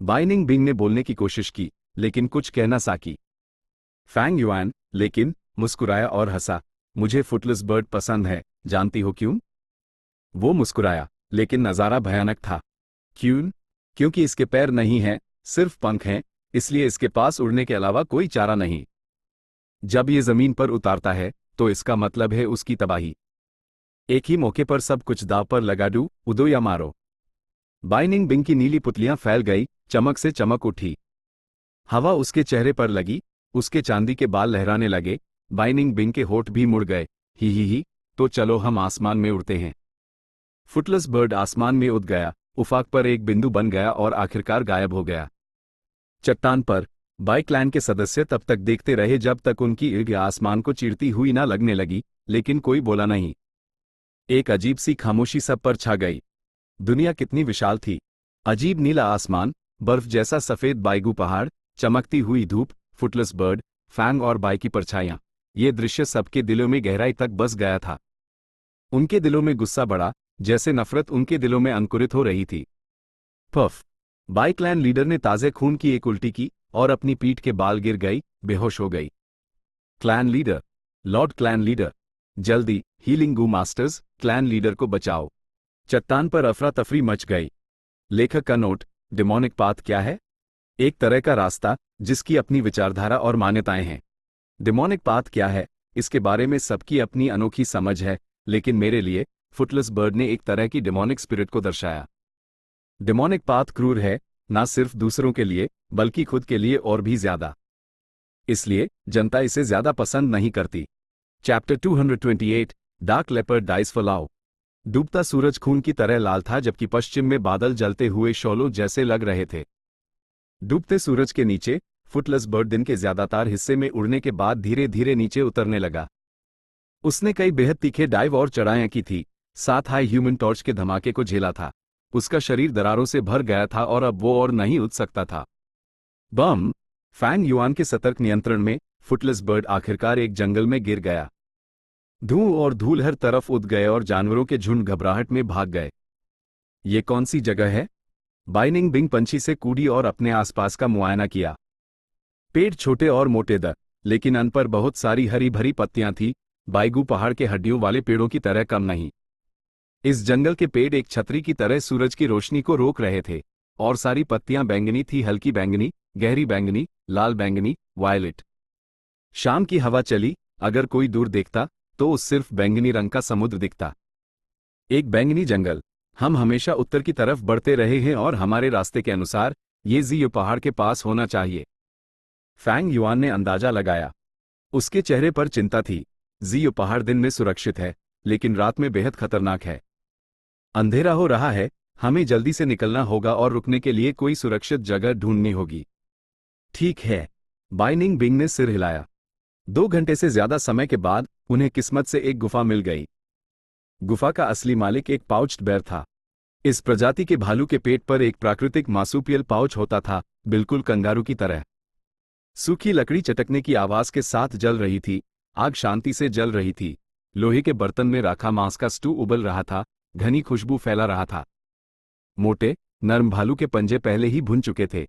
बाई निंग बिंग ने बोलने की कोशिश की, लेकिन कुछ कह न सकी। फैंग युआन, लेकिन, मुस्कुराया और हंसा। मुझे फुटलेस बर्ड पसंद है, जानती हो क्यों? वो मुस्कुराया, लेकिन नजारा भयानक था। क्यों? क्योंकि इसके पैर नहीं हैं, सिर्फ पंख हैं, इसलिए इसके पास उड़ने के अलावा कोई चारा नहीं। जब ये जमीन पर उतारता है, तो इसका मतलब है उसकी तबाही। एक ही मौके पर सब कुछ दांव पर लगा दो, उदो या मारो। बाई निंग बिंग की नीली पुतलियां फैल गई, चमक से चमक उठी। हवा उसके चेहरे पर लगी, उसके चांदी के बाल लहराने लगे। बाई निंग बिंग के होठ भी मुड़ गए। ही, तो चलो हम आसमान में उड़ते हैं। फुटलेस बर्ड आसमान में उड़ गया, उफाक पर एक बिंदु बन गया और आखिरकार गायब हो गया। चट्टान पर बाई क्लैन के सदस्य तब तक देखते रहे जब तक उनकी ईर्ष्या आसमान को चीरती हुई ना लगने लगी, लेकिन कोई बोला नहीं। एक अजीब सी खामोशी सब पर छा गई। दुनिया कितनी विशाल थी। अजीब नीला आसमान, बर्फ जैसा सफेद बाइगू पहाड़, चमकती हुई धूप, फुटलेस बर्ड, फैंग और बाई की परछाइयां। ये दृश्य सबके दिलों में गहराई तक बस गया था। उनके दिलों में गुस्सा बढ़ा, जैसे नफरत उनके दिलों में अंकुरित हो रही थी। पफ! बाई क्लैन लीडर ने ताजे खून की एक उल्टी की और अपनी पीठ के बाल गिर गई, बेहोश हो गई। Clan leader, Lord clan leader, जल्दी, हीलिंग गू मास्टर्स, क्लैन लीडर को बचाओ। चट्टान पर अफरा तफरी मच गई। लेखक का नोट: डिमोनिक पाथ क्या है? एक तरह का रास्ता जिसकी अपनी विचारधारा और मान्यताएं हैं। डिमोनिक पाथ क्या है, इसके बारे में सबकी अपनी अनोखी समझ है, लेकिन मेरे लिए फुटलेस बर्ड ने एक तरह की डिमोनिक स्पिरिट को दर्शाया। डिमोनिक पाथ क्रूर है, ना सिर्फ दूसरों के लिए, बल्कि खुद के लिए और भी ज्यादा। इसलिए जनता इसे ज्यादा पसंद नहीं करती। Chapter 228, dark leopard dies for love. डूबता सूरज खून की तरह लाल था, जबकि पश्चिम में बादल जलते हुए शोलों जैसे लग रहे थे। डूबते सूरज के नीचे फुटलेस बर्ड दिन के ज्यादातर हिस्से में उड़ने के बाद धीरे धीरे नीचे उतरने लगा। उसने कई बेहद तीखे डाइव और चढ़ाइयां की थी, साथ हाई ह्यूमन टॉर्च के धमाके को झेला था। उसका शरीर दरारों से भर गया था और अब वो और नहीं उठ सकता था। बम! फैंग युआन के सतर्क नियंत्रण में फुटलेस बर्ड आखिरकार एक जंगल में गिर गया। धुआं और धूल हर तरफ उड़ गए और जानवरों के झुंड घबराहट में भाग गए। ये कौन सी जगह है? बाई निंग बिंग पंछी से कूदी और अपने आसपास का मुआयना किया। पेड़ छोटे और मोटे थे, लेकिन अन पर बहुत सारी हरी भरी पत्तियां थी, बाइगू पहाड़ के हड्डियों वाले पेड़ों की तरह कम नहीं। इस जंगल के पेड़ एक छतरी की तरह सूरज की रोशनी को रोक रहे थे, और सारी पत्तियां बैंगनी थी, हल्की बैंगनी, गहरी बैंगनी, लाल बैंगनी, वायलेट। शाम की हवा चली, अगर कोई दूर देखता तो उस सिर्फ बैंगनी रंग का समुद्र दिखता। एक बैंगनी जंगल। हम हमेशा उत्तर की तरफ बढ़ते रहे हैं और हमारे रास्ते के अनुसार ये ज़ियो पहाड़ के पास होना चाहिए। फैंग युआन ने अंदाजा लगाया। उसके चेहरे पर चिंता थी। ज़ियो पहाड़ दिन में सुरक्षित है, लेकिन रात में बेहद खतरनाक है। अंधेरा हो रहा है, हमें जल्दी से निकलना होगा और रुकने के लिए कोई सुरक्षित जगह ढूंढनी होगी। ठीक है, बाई निंग बिंग ने सिर हिलाया। 2 घंटे से ज्यादा समय के बाद उन्हें किस्मत से एक गुफा मिल गई। गुफा का असली मालिक एक पाउच्ड बेर था। इस प्रजाति के भालू के पेट पर एक प्राकृतिक मार्सुपियल पाउच होता था, बिल्कुल कंगारू की तरह। सूखी लकड़ी चटकने की आवाज के साथ जल रही थी। आग शांति से जल रही थी। लोहे के बर्तन में रखा मांस का स्टू उबल रहा था। घनी खुशबू फैला रहा था। मोटे नर्म भालू के पंजे पहले ही भुन चुके थे।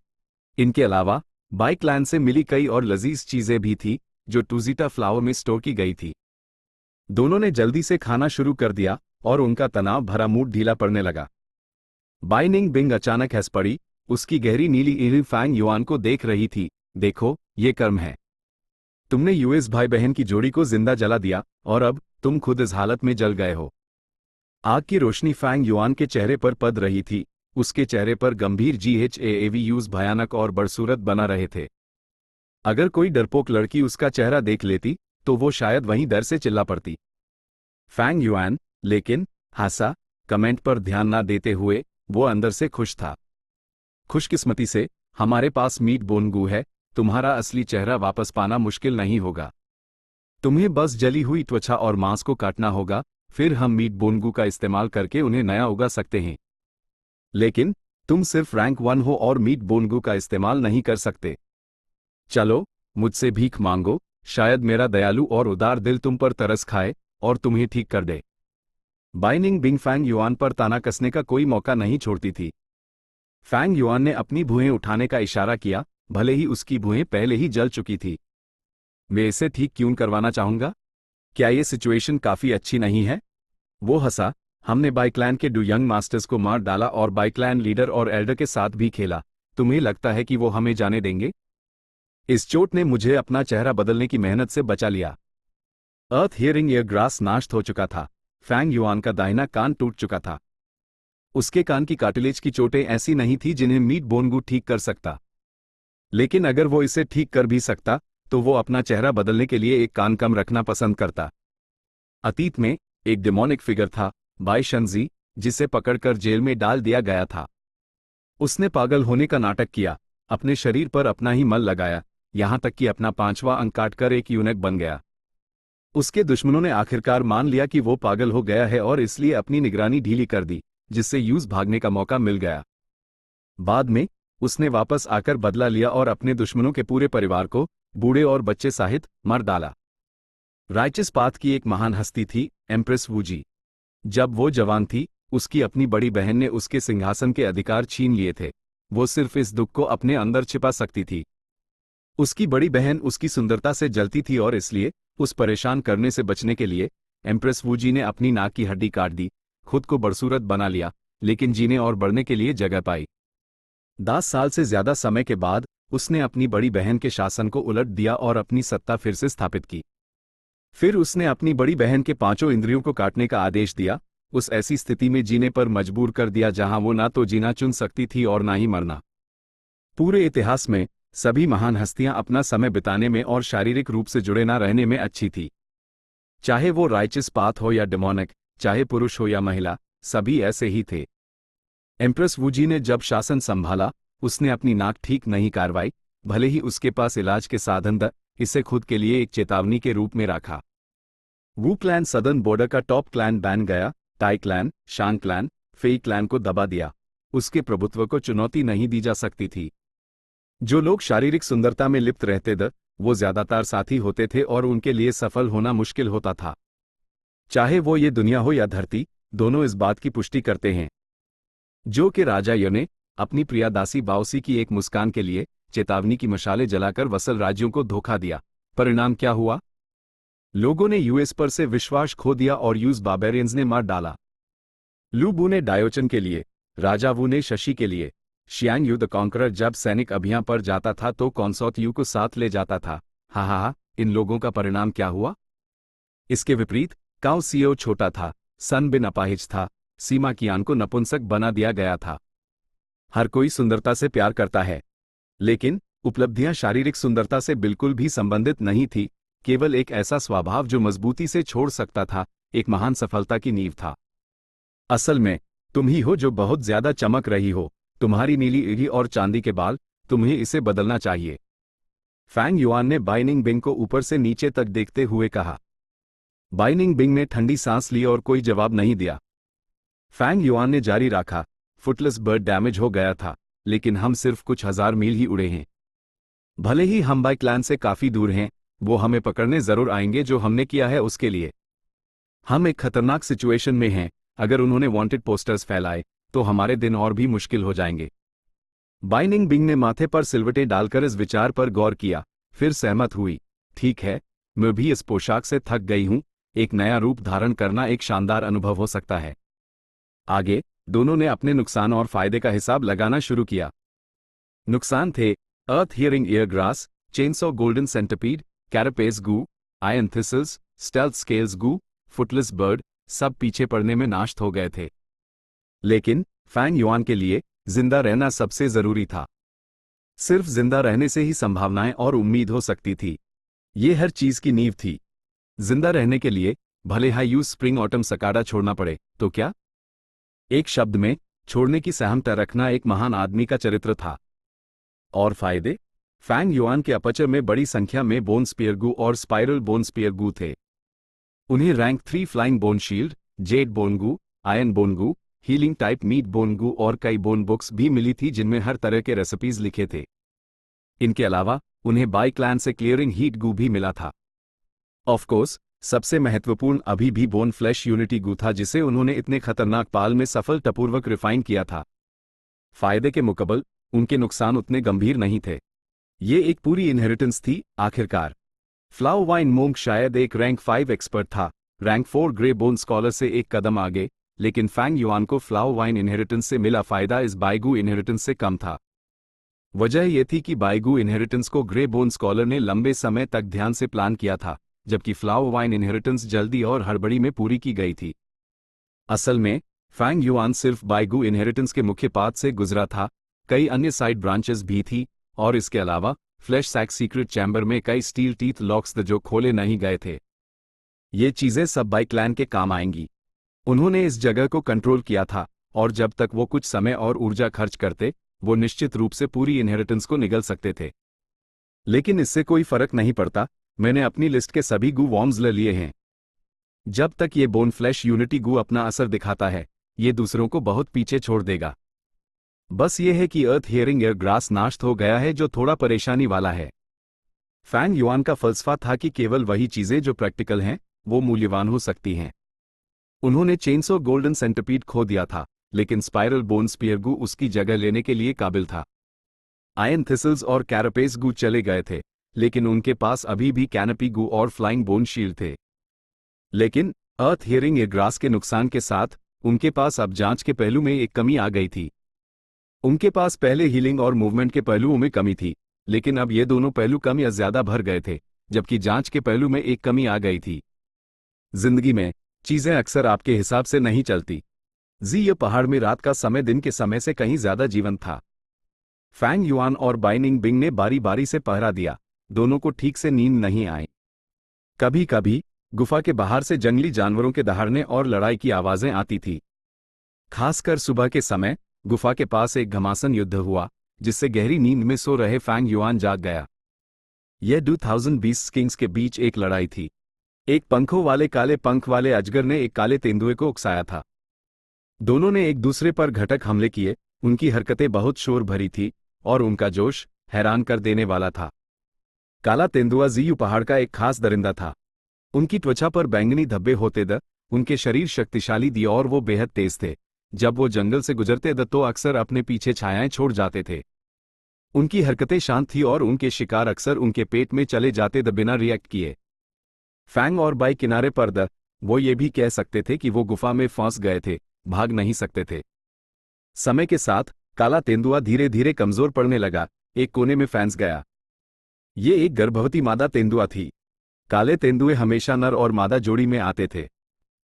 इनके अलावा बाइक लैंड से मिली कई और लजीज चीजें भी थी जो टूजिटा फ्लावर में स्टोर की गई थी। दोनों ने जल्दी से खाना शुरू कर दिया और उनका तनाव भरा मूड ढीला पड़ने लगा। बाई निंग बिंग अचानक हंस पड़ी। उसकी गहरी नीली ईरी फैंग युआन को देख रही थी। देखो, ये कर्म है। तुमने यूएस भाई बहन की जोड़ी को जिंदा जला दिया और अब तुम खुद इस हालत में जल गए हो। आग की रोशनी फैंग युआन के चेहरे पर पड़ रही थी। उसके चेहरे पर गंभीर GHAAVUs भयानक और बदसूरत बना रहे थे। अगर कोई डरपोक लड़की उसका चेहरा देख लेती तो वो शायद वहीं डर से चिल्ला पड़ती। फैंग युआन लेकिन हासा कमेंट पर ध्यान ना देते हुए वो अंदर से खुश था। खुशकिस्मती से हमारे पास मीट बोनगू है। तुम्हारा असली चेहरा वापस पाना मुश्किल नहीं होगा। तुम्हें बस जली हुई त्वचा और मांस को काटना होगा, फिर हम मीट बोनगू का इस्तेमाल करके उन्हें नया उगा सकते हैं। लेकिन तुम सिर्फ रैंक 1 हो और मीट बोनगू का इस्तेमाल नहीं कर सकते। चलो, मुझसे भीख मांगो, शायद मेरा दयालु और उदार दिल तुम पर तरस खाए और तुम्हें ठीक कर दे। Bai Ning Bing Fang Yuan पर ताना कसने का कोई मौका नहीं छोड़ती थी। फैंग युआन ने अपनी भुएं उठाने का इशारा किया, भले ही उसकी भुएं पहले ही जल चुकी थी। मैं इसे ठीक क्यों करवाना चाहूंगा? क्या ये सिचुएशन काफी अच्छी नहीं है? वो हंसा। हमने बाइकलैंड के 2 यंग मास्टर्स को मार डाला और बाइकलैंड लीडर और एल्डर के साथ भी खेला। तुम्हें लगता है कि वो हमें जाने देंगे? इस चोट ने मुझे अपना चेहरा बदलने की मेहनत से बचा लिया। अर्थ हियरिंग एयर ग्रास नाश हो चुका था। फैंग युआन का दाहिना कान टूट चुका था। उसके कान की कार्टिलेज की चोटें ऐसी नहीं थी जिन्हें मीट बोनगू ठीक कर सकता। लेकिन अगर वो इसे ठीक कर भी सकता तो वो अपना चेहरा बदलने के लिए एक कान कम रखना पसंद करता। अतीत में एक डेमोनिक फिगर था, बाई शंजी, जिसे पकड़कर जेल में डाल दिया गया था। उसने पागल होने का नाटक किया, अपने शरीर पर अपना ही मल लगाया, यहां तक कि अपना 5वां अंग काटकर एक यूनिक बन गया। उसके दुश्मनों ने आखिरकार मान लिया कि वो पागल हो गया है और इसलिए अपनी निगरानी ढीली कर दी, जिससे यूज भागने का मौका मिल गया। बाद में उसने वापस आकर बदला लिया और अपने दुश्मनों के पूरे परिवार को, बूढ़े और बच्चे सहित, मार डाला। राइचस पाथ की एक महान हस्ती थी, एम्प्रेस वूजी। जब वो जवान थी, उसकी अपनी बड़ी बहन ने उसके सिंहासन के अधिकार छीन लिए थे। वो सिर्फ इस दुख को अपने अंदर छिपा सकती थी। उसकी बड़ी बहन उसकी सुंदरता से जलती थी और इसलिए उस परेशान करने से बचने के लिए एम्प्रेस वूजी ने अपनी नाक की हड्डी काट दी, खुद को बदसूरत बना लिया, लेकिन जीने और बढ़ने के लिए जगह पाई। 10 साल से ज्यादा समय के बाद उसने अपनी बड़ी बहन के शासन को उलट दिया और अपनी सत्ता फिर से स्थापित की। फिर उसने अपनी बड़ी बहन के 5 इंद्रियों को काटने का आदेश दिया, उस ऐसी स्थिति में जीने पर मजबूर कर दिया जहां वो ना तो जीना चुन सकती थी और ना ही मरना। पूरे इतिहास में सभी महान हस्तियां अपना समय बिताने में और शारीरिक रूप से जुड़े ना रहने में अच्छी थी। चाहे वो राइचस पाथ हो या डेमोनिक, चाहे पुरुष हो या महिला, सभी ऐसे ही थे। एम्प्रेस वूजी ने जब शासन संभाला, उसने अपनी नाक ठीक नहीं करवाई, भले ही उसके पास इलाज के साधन द इसे खुद के लिए एक चेतावनी के रूप में रखा। वू क्लैन सदर्न बॉर्डर का टॉप क्लैन बन गया। Tie clan, शांग clan, Fei clan को दबा दिया। उसके प्रभुत्व को चुनौती नहीं दी जा सकती थी। जो लोग शारीरिक सुंदरता में लिप्त रहते थे, वो ज्यादातर साथी होते थे और उनके लिए सफल होना मुश्किल होता था। चाहे वो ये दुनिया हो या धरती, दोनों इस बात की पुष्टि करते हैं। जो कि राजा यो ने अपनी प्रिया दासी बाओसी की एक मुस्कान के लिए चेतावनी की मशालें जलाकर वसल राज्यों को धोखा दिया। परिणाम क्या हुआ? लोगों ने यूएस पर से विश्वास खो दिया और यूज बार्बेरियंस ने मार डाला। लू बू ने डायोचन के लिए, राजा वू ने शशि के लिए। शियांग यू द कॉन्करर जब सैनिक अभियान पर जाता था तो कॉन्सॉर्ट यू को साथ ले जाता था। हा, इन लोगों का परिणाम क्या हुआ? इसके विपरीत काउ सीओ छोटा था, सन बिन अपाहिज था, सीमा कियान को नपुंसक बना दिया गया था। हर कोई सुंदरता से प्यार करता है, लेकिन उपलब्धियां शारीरिक सुंदरता से बिल्कुल भी संबंधित नहीं थी। केवल एक ऐसा स्वभाव जो मजबूती से छोड़ सकता था, एक महान सफलता की नींव था। असल में तुम ही हो जो बहुत ज्यादा चमक रही हो, तुम्हारी नीली ईढ़ी और चांदी के बाल, तुम्हें इसे बदलना चाहिए। फैंग युआन ने बाई निंग बिंग को ऊपर से नीचे तक देखते हुए कहा। बाई निंग बिंग ने ठंडी सांस ली और कोई जवाब नहीं दिया। फैंग युआन ने जारी रखा, फुटलेस बर्ड डैमेज हो गया था, लेकिन हम सिर्फ कुछ हजार मील ही उड़े हैं। भले ही हम बाई क्लैन से काफी दूर हैं, वो हमें पकड़ने जरूर आएंगे जो हमने किया है उसके लिए। हम एक खतरनाक सिचुएशन में हैं, अगर उन्होंने वांटेड पोस्टर्स फैलाए तो हमारे दिन और भी मुश्किल हो जाएंगे। बाइनिंग बिंग ने माथे पर सिलवटें डालकर इस विचार पर गौर किया, फिर सहमत हुई। ठीक है, मैं भी इस पोशाक से थक गई हूं, एक नया रूप धारण करना एक शानदार अनुभव हो सकता है। आगे दोनों ने अपने नुकसान और फायदे का हिसाब लगाना शुरू किया। नुकसान थे earth hearing ear grass, chainsaw golden centipede, carapace gu, iron thistles, stealth scales gu, footless bird, सब पीछे पड़ने में नाश हो गए थे। लेकिन फैंग युआन के लिए जिंदा रहना सबसे जरूरी था। सिर्फ जिंदा रहने से ही संभावनाएं और उम्मीद हो सकती थी। ये हर चीज की नींव थी। जिंदा रहने के लिए भले हाई यूज स्प्रिंग ऑटम सकाडा छोड़ना पड़े तो क्या? एक शब्द में, छोड़ने की सहमता रखना एक महान आदमी का चरित्र था। और फायदे? फैंग युआन के अपचर में बड़ी संख्या में बोन स्पियरगू और स्पाइरल बोन स्पियरगू थे। उन्हें rank 3 flying bone shield, jade bone gu, iron bone gu, healing type meat bone gu और कई बोन बुक्स भी मिली थी जिनमें हर तरह के रेसिपीज लिखे थे। इनके अलावा उन्हें बाई क्लैन से क्लियरिंग हीट गू भी मिला था। ऑफ कोर्स सबसे महत्वपूर्ण अभी भी बोन फ्लैश यूनिटी गू था जिसे उन्होंने इतने खतरनाक पाल में सफलतापूर्वक रिफाइन किया था। फायदे के मुकाबले उनके नुकसान उतने गंभीर नहीं थे। ये एक पूरी इनहेरिटेंस थी आखिरकार। फ्लाओ वाइन मोंग शायद एक रैंक 5 एक्सपर्ट था, रैंक 4 ग्रे बोन स्कॉलर से एक कदम आगे, लेकिन फैंग युआन को फ्लाओ वाइन इनहेरिटेंस से मिला फायदा इस बाइगू इनहेरिटेंस से कम था। वजह यह थी कि बाइगू इनहेरिटेंस को ग्रे बोन स्कॉलर ने लंबे समय तक ध्यान से प्लान किया था, जबकि फ्लाओ वाइन इनहेरिटेंस जल्दी और हड़बड़ी में पूरी की गई थी। असल में फैंग युआन सिर्फ बाइगू इनहेरिटेंस के मुख्य पाथ से गुजरा था, कई अन्य साइड ब्रांचेस भी थी, और इसके अलावा फ्लैश सैक सीक्रेट चैम्बर में कई स्टील टीथ लॉक्स थे जो खोले नहीं गए थे। ये चीजें सब बाई क्लैन के काम आएंगी। उन्होंने इस जगह को कंट्रोल किया था, और जब तक वो कुछ समय और ऊर्जा खर्च करते, वो निश्चित रूप से पूरी इनहेरिटेंस को निगल सकते थे। लेकिन इससे कोई फर्क नहीं पड़ता, मैंने अपनी लिस्ट के सभी गू वॉर्म्स ले लिए हैं। जब तक ये बोन फ्लैश यूनिटी गू अपना असर दिखाता है, ये दूसरों को बहुत पीछे छोड़ देगा। बस ये है कि अर्थ हियरिंग एयर ग्रास नाश्त हो गया है जो थोड़ा परेशानी वाला है। फैंग युआन का फलसफा था कि केवल वही चीजें जो प्रैक्टिकल हैं, वो मूल्यवान हो सकती हैं। उन्होंने चेनसॉ गोल्डन सेंटिपीड खो दिया था, लेकिन स्पाइरल बोन स्पियरगू उसकी जगह लेने के लिए काबिल था। आयन थिसल्स और कैरापेस गू चले गए थे, लेकिन उनके पास अभी भी कैनपी गू और फ्लाइंग बोन शील्ड थे। लेकिन अर्थ हियरिंग एयर ग्रास के नुकसान के साथ उनके पास अब जांच के पहलू में एक कमी आ गई थी। उनके पास पहले हीलिंग और मूवमेंट के पहलुओं में कमी थी, लेकिन अब ये दोनों पहलू कम या ज्यादा भर गए थे, जबकि जांच के पहलू में एक कमी आ गई थी। जिंदगी में चीजें अक्सर आपके हिसाब से नहीं चलती। ये पहाड़ में रात का समय दिन के समय से कहीं ज्यादा जीवन था। फैंग युआन और बाइनिंग बिंग ने बारी बारी से पहरा दिया, दोनों को ठीक से नींद नहीं आई। कभी कभी गुफा के बाहर से जंगली जानवरों के दहाड़ने और लड़ाई की आवाजें आती थी। खासकर सुबह के समय गुफा के पास एक घमासान युद्ध हुआ, जिससे गहरी नींद में सो रहे फैंग युआन जाग गया। यह 2020 किंग्स के बीच एक लड़ाई थी। एक पंखों वाले काले पंख वाले अजगर ने एक काले तेंदुए को उकसाया था। दोनों ने एक दूसरे पर घटक हमले किए, उनकी हरकतें बहुत शोर भरी थी, और उनका जोश हैरान कर देने वाला था। काला तेंदुआ जियू पहाड़ का एक खास दरिंदा था। उनकी त्वचा पर बैंगनी धब्बे होते थे, उनके शरीर शक्तिशाली थी और वो बेहद तेज थे। जब वो जंगल से गुजरते थे तो अक्सर अपने पीछे छायाएं छोड़ जाते थे। उनकी हरकतें शांत थी और उनके शिकार अक्सर उनके पेट में चले जाते थे बिना रिएक्ट किए। फैंग और बाई किनारे पर वो ये भी कह सकते थे कि वो गुफा में फंस गए थे, भाग नहीं सकते थे। समय के साथ काला तेंदुआ धीरे धीरे कमजोर पड़ने लगा, एक कोने में फंस गया। ये एक गर्भवती मादा तेंदुआ थी। काले तेंदुए हमेशा नर और मादा जोड़ी में आते थे।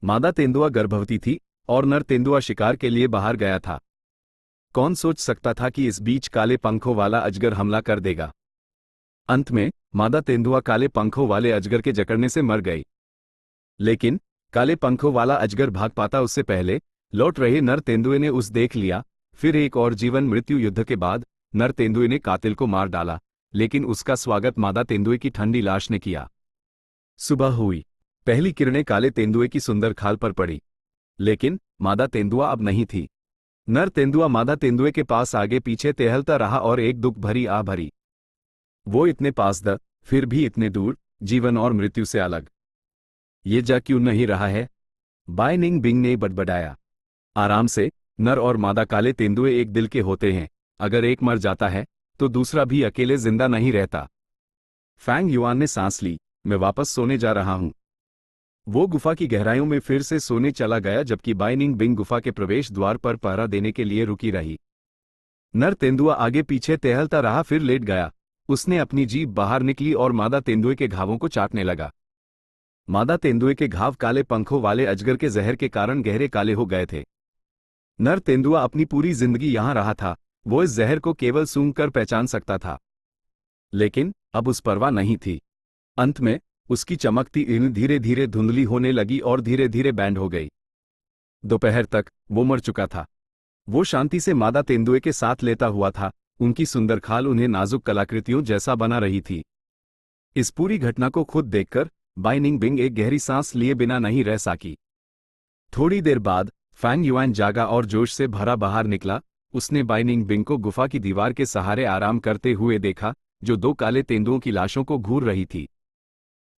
मादा तेंदुआ गर्भवती थी और नर तेंदुआ शिकार के लिए बाहर गया था। कौन सोच सकता था कि इस बीच काले पंखों वाला अजगर हमला कर देगा। अंत में मादा तेंदुआ काले पंखों वाले अजगर के जकड़ने से मर गई। लेकिन काले पंखों वाला अजगर भाग पाता उससे पहले लौट रहे नर तेंदुए ने उस देख लिया। फिर एक और जीवन मृत्यु युद्ध के बाद नर तेंदुए ने कातिल को मार डाला, लेकिन उसका स्वागत मादा तेंदुए की ठंडी लाश ने किया। सुबह हुई, पहली किरणें काले तेंदुए की सुंदर खाल पर पड़ी, लेकिन मादा तेंदुआ अब नहीं थी। नर तेंदुआ मादा तेंदुए के पास आगे पीछे टहलता रहा और एक दुख भरी आह भरी वो इतने पास द, फिर भी इतने दूर, जीवन और मृत्यु से अलग। ये जा क्यों नहीं रहा है? बाय निंग बिंग ने बड़बड़ाया। आराम से, नर और मादा काले तेंदुए एक दिल के होते हैं, अगर एक मर जाता है तो दूसरा भी अकेले जिंदा नहीं रहता। फैंग युआन ने सांस ली, मैं वापस सोने जा रहा हूं। वो गुफा की गहराइयों में फिर से सोने चला गया जबकि बाय निंग बिंग गुफा के प्रवेश द्वार पर पहरा देने के लिए रुकी रही। नर तेंदुआ आगे पीछे टहलता रहा फिर लेट गया। उसने अपनी जीभ बाहर निकली और मादा तेंदुए के घावों को चाटने लगा। मादा तेंदुए के घाव काले पंखों वाले अजगर के जहर के कारण गहरे काले हो गए थे। नर तेंदुआ अपनी पूरी जिंदगी यहां रहा था, वो इस जहर को केवल सूंघ कर पहचान सकता था। लेकिन अब उस परवाह नहीं थी। अंत में उसकी चमकती ईंट धीरे धीरे धुंधली होने लगी और धीरे धीरे बैंड हो गई। दोपहर तक वो मर चुका था। वो शांति से मादा तेंदुए के साथ लेता हुआ था, उनकी सुंदर खाल उन्हें नाजुक कलाकृतियों जैसा बना रही थी। इस पूरी घटना को खुद देखकर बाय निंग बिंग एक गहरी सांस लिए बिना नहीं रह सकी। थोड़ी देर बाद फैंग युआन जागा और जोश से भरा बाहर निकला। उसने बाय निंग बिंग को गुफा की दीवार के सहारे आराम करते हुए देखा, जो दो काले तेंदुओं की लाशों को घूर रही थी।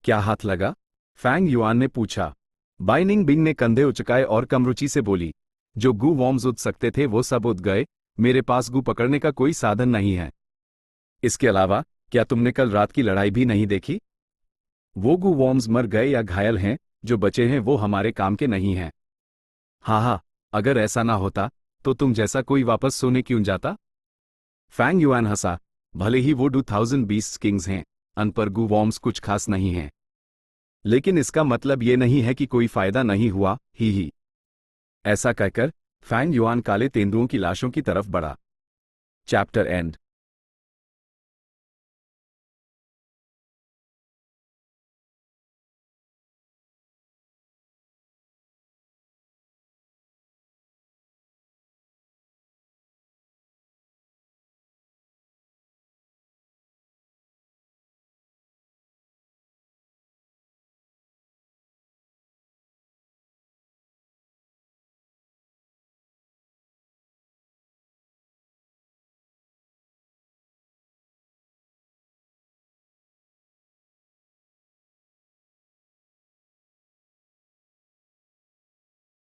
क्या हाथ लगा? फैंग युआन ने पूछा। बाय निंग बिंग ने कंधे उचकाए और कमरुचि से बोली, जो गू वॉर्म्स उठ सकते थे वो सब उठ गए, मेरे पास गू पकड़ने का कोई साधन नहीं है। इसके अलावा क्या तुमने कल रात की लड़ाई भी नहीं देखी? वो गू वॉर्म्स मर गए या घायल हैं, जो बचे हैं वो हमारे काम के नहीं हैं। हाँ, अगर ऐसा ना होता तो तुम जैसा कोई वापस सोने क्यों जाता? फैंग युआन हंसा, भले ही वो 2000 बीस्ट किंग्स हैं, अन पर गू वॉर्म्स कुछ खास नहीं हैं। लेकिन इसका मतलब ये नहीं है कि कोई फायदा नहीं हुआ, ही। ऐसा कहकर फैंग युआन काले तेंदुओं की लाशों की तरफ बढ़ा। Chapter and.